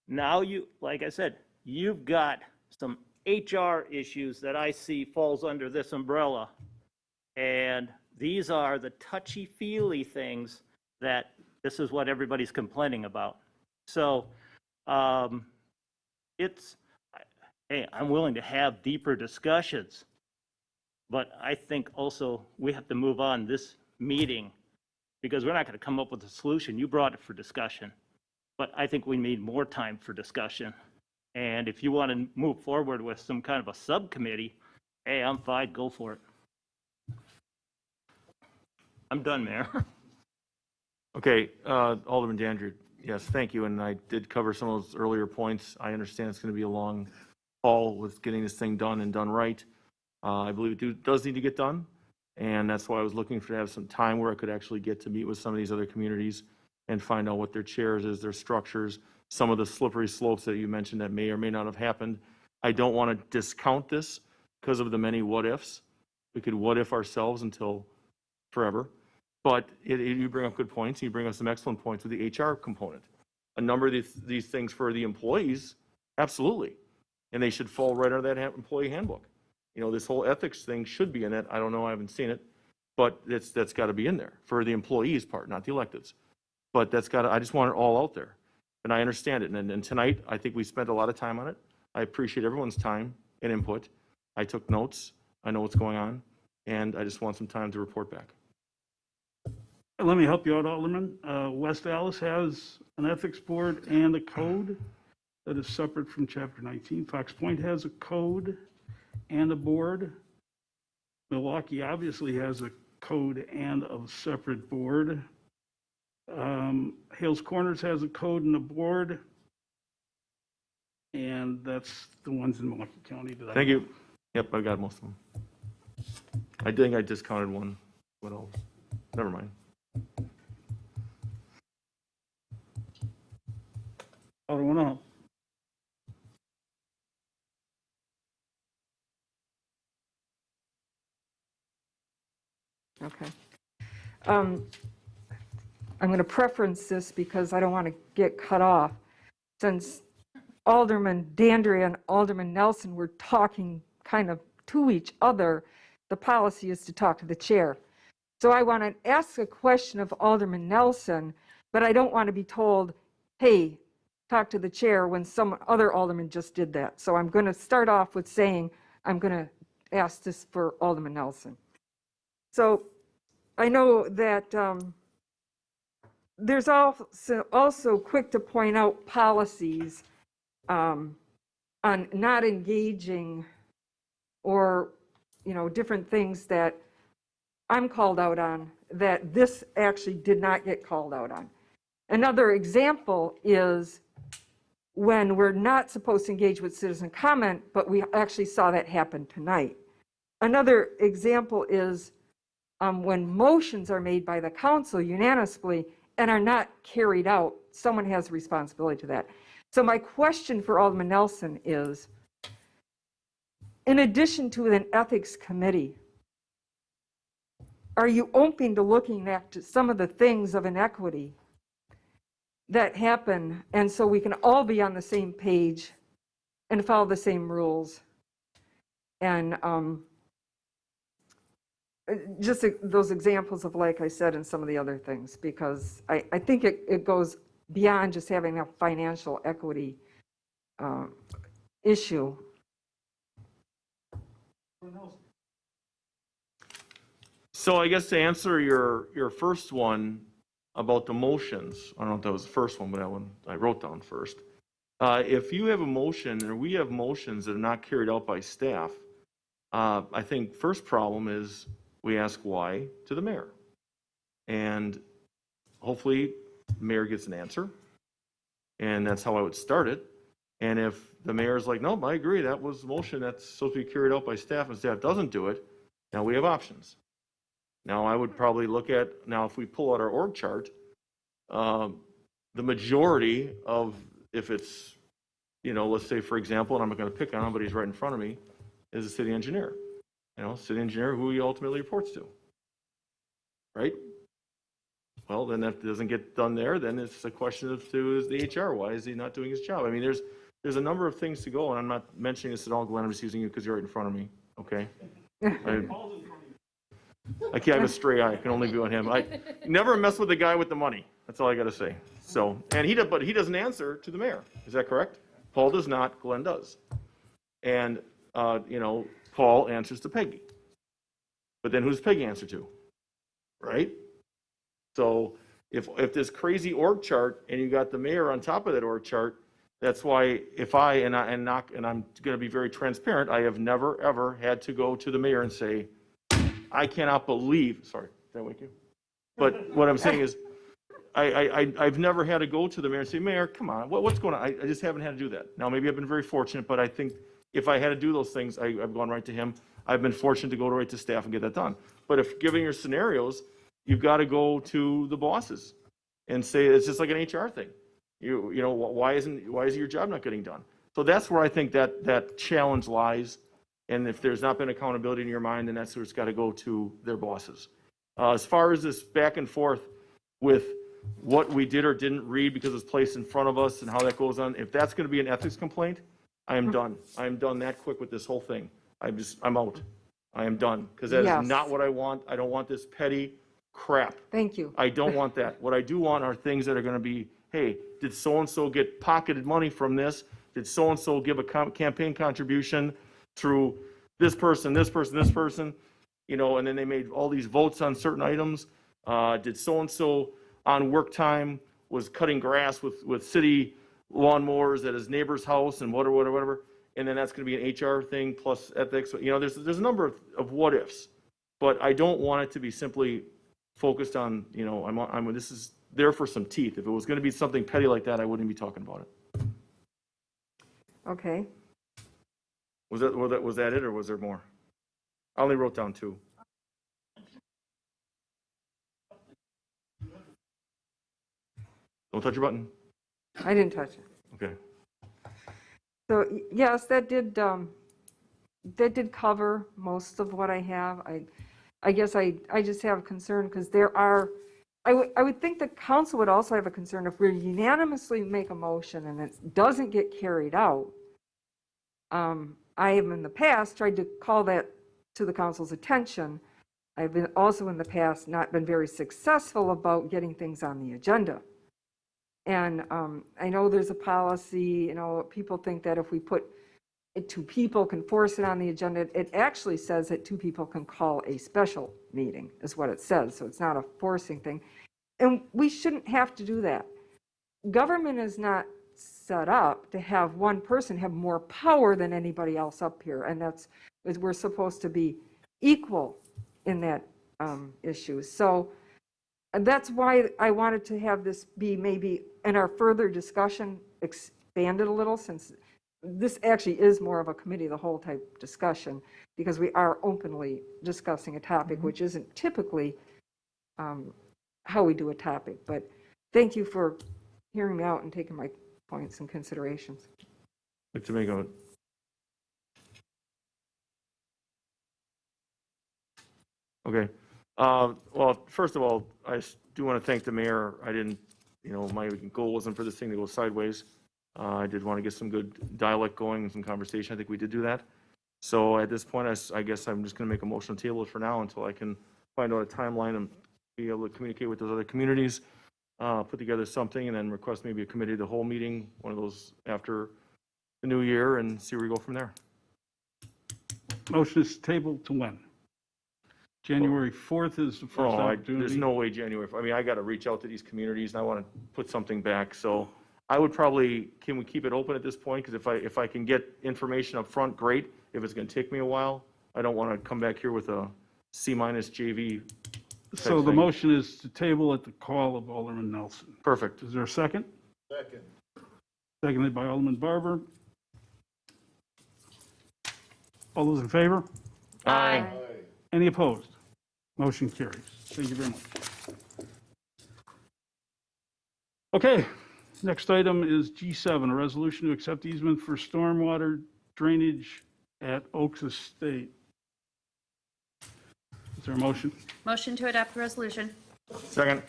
Now like I said, you've got some HR issues that I see falls under this umbrella. And these are the touchy-feely things that this is what everybody's complaining about. So hey, I'm willing to have deeper discussions, but I think also we have to move on this meeting, because we're not going to come up with a solution. You brought it for discussion, but I think we need more time for discussion. And if you want to move forward with some kind of a subcommittee, hey, I'm fine, go for it. I'm done, Mayor. Okay, Alderman Dandridge, yes, thank you, and I did cover some of those earlier points. I understand it's going to be a long haul with getting this thing done and done right. I believe it does need to get done, and that's why I was looking to have some time where I could actually get to meet with some of these other communities and find out what their chairs is, their structures, some of the slippery slopes that you mentioned that may or may not have happened. I don't want to discount this because of the many what-ifs. We could what-if ourselves until forever. But you bring up good points. You bring up some excellent points with the HR component. A number of these things for the employees, absolutely. And they should fall right under that employee handbook. You know, this whole ethics thing should be in it. I don't know, I haven't seen it, but that's got to be in there for the employees part, not the electeds. But I just want it all out there. And I understand it. And tonight, I think we spent a lot of time on it. I appreciate everyone's time and input. I took notes. I know what's going on. And I just want some time to report back. Let me help you out, Alderman. West Allis has an ethics board and a code that is separate from Chapter 19. Fox Point has a code and a board. Milwaukee obviously has a code and a separate board. Hales Corners has a code and a board. And that's the ones in Milwaukee County that Thank you. Yep, I got most of them. I think I discounted one. What else? Never mind. Alderman Owl. Okay. I'm going to preference this because I don't want to get cut off. Since Alderman Dandria and Alderman Nelson were talking kind of to each other, the policy is to talk to the chair. So I want to ask a question of Alderman Nelson, but I don't want to be told, hey, talk to the chair when some other alderman just did that. So I'm going to start off with saying I'm going to ask this for Alderman Nelson. So I know that there's also quick to point out policies on not engaging or, different things that I'm called out on that this actually did not get called out on. Another example is when we're not supposed to engage with citizen comment, but we actually saw that happen tonight. Another example is when motions are made by the council unanimously and are not carried out, someone has a responsibility to that. So my question for Alderman Nelson is, in addition to an ethics committee, are you open to looking at some of the things of inequity that happen, and so we can all be on the same page and follow the same rules? And just those examples of, like I said, and some of the other things, because I think it goes beyond just having a financial equity issue. So I guess to answer your first one about the motions, I don't know if that was the first one, but that one I wrote down first. If you have a motion, or we have motions that are not carried out by staff, I think first problem is we ask why to the mayor. And hopefully the mayor gets an answer. And that's how I would start it. And if the mayor's like, no, I agree, that was a motion that's supposed to be carried out by staff and staff doesn't do it, now we have options. Now I would probably look at, now if we pull out our org chart, the majority of, if it's, let's say for example, and I'm not going to pick on him, but he's right in front of me, is the city engineer. City engineer who he ultimately reports to, right? Well, then that doesn't get done there, then it's a question of to the HR, why is he not doing his job? I mean, there's a number of things to go, and I'm not mentioning this at all, Glenn, I'm just using you because you're right in front of me, okay? I can't have a stray eye. I can only be on him. I never mess with the guy with the money. That's all I got to say. So, but he doesn't answer to the mayor. Is that correct? Paul does not. Glenn does. And Paul answers to Peggy. But then who's Peggy answer to? Right? So if this crazy org chart and you got the mayor on top of that org chart, that's why if and I'm going to be very transparent, I have never ever had to go to the mayor and say, I cannot believe, sorry, did I wake you? But what I'm saying is, I've never had to go to the mayor and say, Mayor, come on, what's going on? I just haven't had to do that. Now, maybe I've been very fortunate, but I think if I had to do those things, I've gone right to him. I've been fortunate to go right to staff and get that done. But if given your scenarios, you've got to go to the bosses and say, it's just like an HR thing. Why is your job not getting done? So that's where I think that challenge lies. And if there's not been accountability in your mind, then that's where it's got to go to their bosses. As far as this back and forth with what we did or didn't read because it's placed in front of us and how that goes on, if that's going to be an ethics complaint, I am done. I am done that quick with this whole thing. I'm out. I am done because that is not what I want. I don't want this petty crap. Thank you. I don't want that. What I do want are things that are going to be, hey, did so-and-so get pocketed money from this? Did so-and-so give a campaign contribution through this person, this person, this person, and then they made all these votes on certain items. Did so-and-so on work time was cutting grass with city lawnmowers at his neighbor's house and whatever. And then that's going to be an HR thing plus ethics. There's a number of what ifs, but I don't want it to be simply focused on, this is there for some teeth. If it was going to be something petty like that, I wouldn't be talking about it. Okay. Was that it, or was there more? I only wrote down 2. Don't touch your button. I didn't touch it. Okay. So yes, that did cover most of what I have. I guess I just have a concern because there are, I would think the council would also have a concern if we unanimously make a motion and it doesn't get carried out. I have in the past tried to call that to the council's attention. I've been also in the past not been very successful about getting things on the agenda. And I know there's a policy, people think that if we put it, 2 people can force it on the agenda. It actually says that 2 people can call a special meeting, is what it says. So it's not a forcing thing. And we shouldn't have to do that. Government is not set up to have one person have more power than anybody else up here. And we're supposed to be equal in that issue. So that's why I wanted to have this be maybe in our further discussion expanded a little, since this actually is more of a committee of the whole type discussion, because we are openly discussing a topic, which isn't typically how we do a topic. But thank you for hearing me out and taking my points and considerations. Like to make a. Okay. Well, first of all, I do want to thank the mayor. I didn't, my goal wasn't for this thing to go sideways. I did want to get some good dialogue going and some conversation. I think we did do that. So at this point, I guess I'm just going to make a motion to table it for now until I can find out a timeline and be able to communicate with those other communities, put together something, and then request maybe a committee of the whole meeting, one of those after the new year, and see where we go from there. Motion is tabled to when? January 4th is the first opportunity. There's no way January. I mean, I got to reach out to these communities, and I want to put something back. So I would probably, can we keep it open at this point? Because if I can get information up front, great. If it's going to take me a while, I don't want to come back here with a C- JV. So the motion is to table at the call of Alderman Nelson. Perfect. Is there a second? Second. Seconded by Alderman Barber. All those in favor? Aye. Any opposed? Motion carries. Thank you very much. Okay, next item is G7, a resolution to accept easement for stormwater drainage at Oaks Estate. Is there a motion? Motion to adopt the resolution. Second.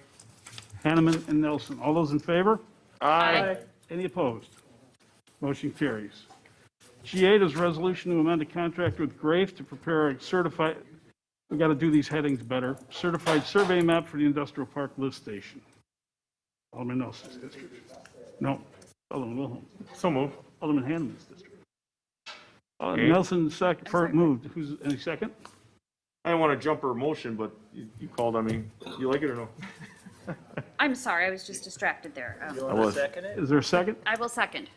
Hanneman and Nelson. All those in favor? Aye. Any opposed? Motion carries. G8 is a resolution to amend a contract with Grafe to prepare a certified, we got to do these headings better, certified survey map for the industrial park lift station. Alderman Nelson's district. No, Alderman Wilhelm. So move. Alderman Hanneman's district. Okay. Nelson moved. Who's, any second? I don't want to jump her motion, but you called on me. You like it or no? I'm sorry, I was just distracted there. I was. Is there a second? I will second.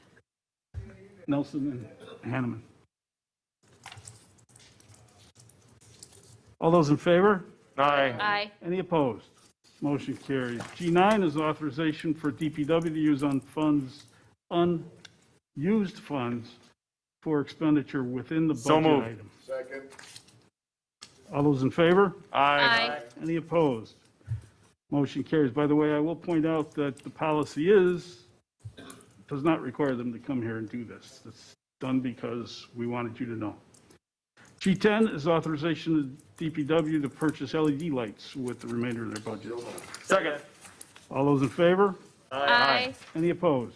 Nelson and Hanneman. All those in favor? Aye. Aye. Any opposed? Motion carries. G9 is authorization for DPW to use unused funds for expenditure within the So budget moved. item. Second. All those in favor? Aye. Any opposed? Motion carries. By the way, I will point out that the policy does not require them to come here and do this. It's done because we wanted you to know. G10 is authorization of DPW to purchase LED lights with the remainder of their budget. Second. All those in favor? Aye. Any opposed?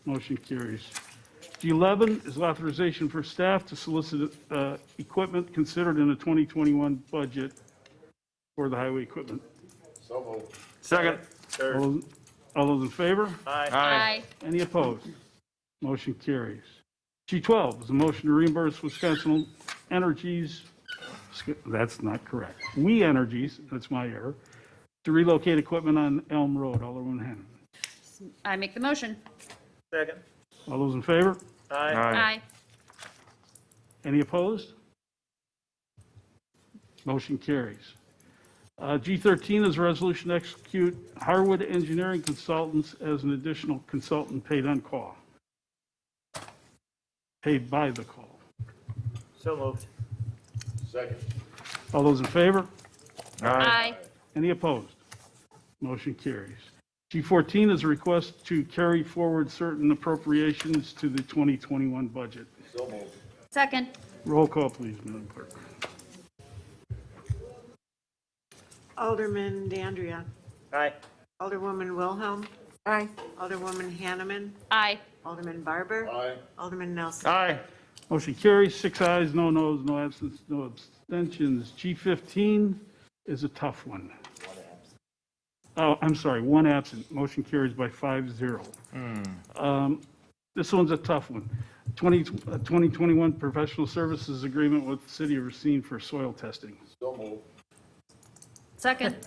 Motion carries. G11 is authorization for staff to solicit equipment considered in the 2021 budget for the highway equipment. So moved. Second. All those in favor? Aye. Any opposed? Motion carries. G12 is a motion to reimburse Wisconsin Energies, that's not correct, We Energies, that's my error, to relocate equipment on Elm Road, Alderman Hanneman. I make the motion. Second. All those in favor? Aye. Any opposed? Motion carries. G13 is a resolution to execute Harwood Engineering Consultants as an additional consultant paid on call. Paid by the call. So moved. Second. All those in favor? Aye. Any opposed? Motion carries. G14 is a request to carry forward certain appropriations to the 2021 budget. Second. Roll call, please, Madam Clerk. Alderman DeAndrea. Aye. Alderwoman Wilhelm. Aye. Alderwoman Hanneman. Aye. Alderman Barber. Aye. Alderman Nelson. Aye. Motion carries, 6 ayes, no noes, no absence, no abstentions. G15 is a tough one. Oh, I'm sorry, 1 absent. Motion carries by 5-0. This one's a tough one. 2021 Professional Services Agreement with the City of Racine for soil testing. Second.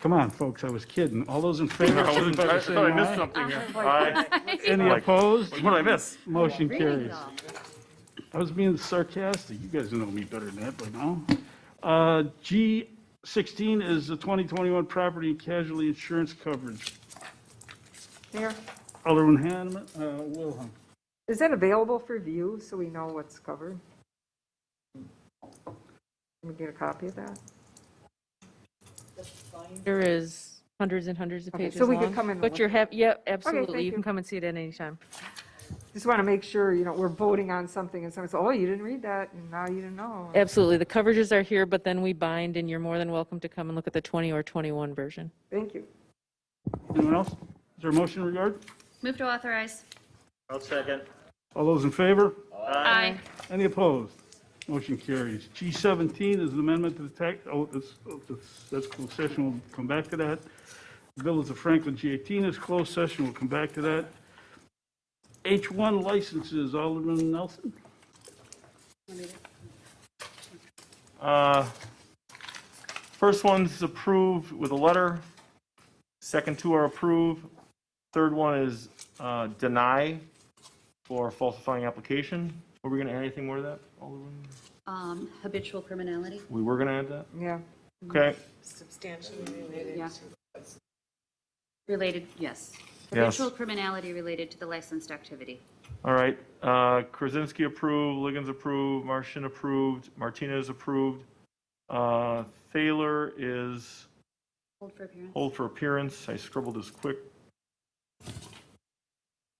Come on, folks, I was kidding. All those in favor, I signify by thought I missed saying something here. aye. Aye. Any opposed? What did I miss? Motion Reading carries. it all. I was being sarcastic. You guys know me better than that by now. G16 is the 2021 Property and Casualty Insurance Coverage. Mayor, Alderman Hanneman, Wilhelm. is that available for view so we know what's covered? Can we get a copy of that? There is hundreds and hundreds of Okay, pages so we could long, come in and but look you're at happy, yeah, thank absolutely. You you. can come and see it at any time. Just want to make sure, we're voting on something and someone says, oh, you didn't read that, and now you didn't know. Absolutely. The coverages are here, but then we bind, and you're more than welcome to come and look at the 20 or 21 version. Thank you. Anyone else? Is there a motion in regard? Move to authorize. I'll second. All those in favor? Aye. Any opposed? Motion carries. G17 is an amendment to the tax, that's closed session, we'll come back to that. Village of Franklin, G18 is closed session, we'll come back to that. H1 licenses, Alderman Nelson. First one's approved with a letter. Second two are approved. Third one is deny for falsifying application. Are we going to add anything more to that, Alderman? Habitual criminality. We were going to add that? Yeah. Okay. Substantially related. Yeah. Related, yes. Yes. Habitual criminality related to the licensed activity. All right. Krasinski approved, Liggins approved, Martian approved, Martinez approved. Thaler is Hold for appearance. hold for appearance. I scribbled this quick.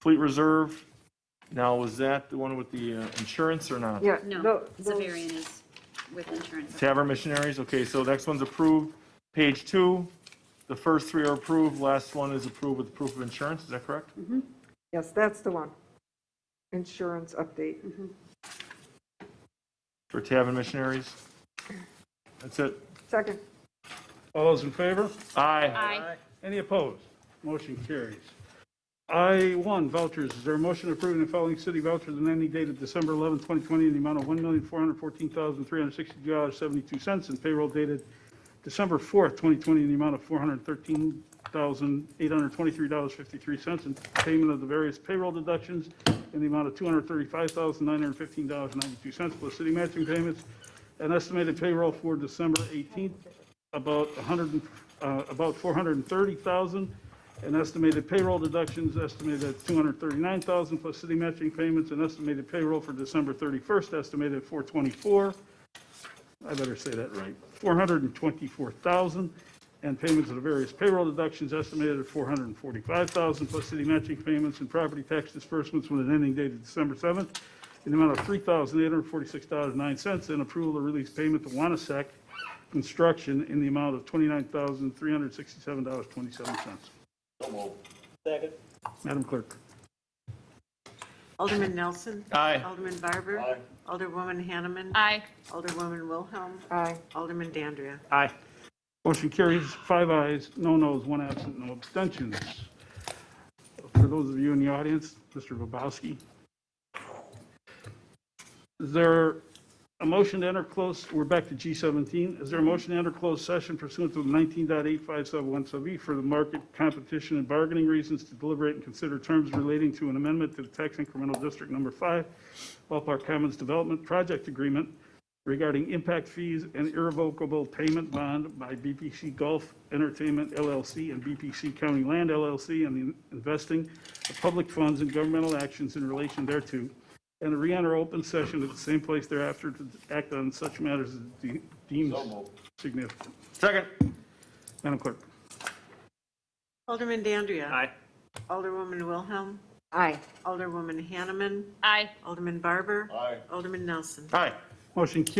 Fleet Reserve. Now, was that the one with the insurance or not? Yeah. No, Zavarian is with insurance. Tavern Missionaries. Okay, so next one's approved. Page 2. The first 3 are approved. Last one is approved with proof of insurance. Is that correct? Yes, that's the one. Insurance update. For Tavern Missionaries. That's it. Second. All those in favor? Aye. Aye. Any opposed? Motion carries. I1 vouchers, is there a motion approving the following city vouchers and ending date of December 11, 2020 in the amount of $1,414,360.72 and payroll dated December 4th, 2020 in the amount of $413,823.53 and payment of the various payroll deductions in the amount of $235,915.92 plus city matching payments. An estimated payroll for December 18th, about $430,000. An estimated payroll deductions estimated at $239,000 plus city matching payments. An estimated payroll for December 31st estimated at $424,000. I better say that right. $424,000 and payments of the various payroll deductions estimated at $445,000 plus city matching payments and property tax disbursements with an ending date of December 7th in the amount of $3,846.09 and approval to release payment to Wanasek Construction in the amount of $29,367.27. Second. Madam Clerk. Alderman Nelson. Aye. Alderman Barber. Aye. Alderwoman Hanneman. Aye. Alderwoman Wilhelm. Aye. Alderman DeAndrea. Aye. Motion carries, 5 ayes, no noes, 1 absent, no abstentions. For those of you in the audience, Mr. Babowski. Is there a motion to enter close, we're back to G17. Is there a motion to enter closed session pursuant to 19.857(e) for the market, competition, and bargaining reasons to deliberate and consider terms relating to an amendment to the Tax Incremental District Number 5 Ballpark Commons Development Project Agreement regarding impact fees and irrevocable payment bond by BPC Golf Entertainment LLC and BPC County Land LLC and the investing of public funds and governmental actions in relation thereto, and to re-enter open session at the same place thereafter to act on such matters as deemed significant. Second. Madam Clerk. Alderman Dandria. Aye. Alderwoman Wilhelm. Aye. Alderwoman Hanneman. Aye. Alderman Barber. Aye. Alderman Nelson. Aye. Motion carries.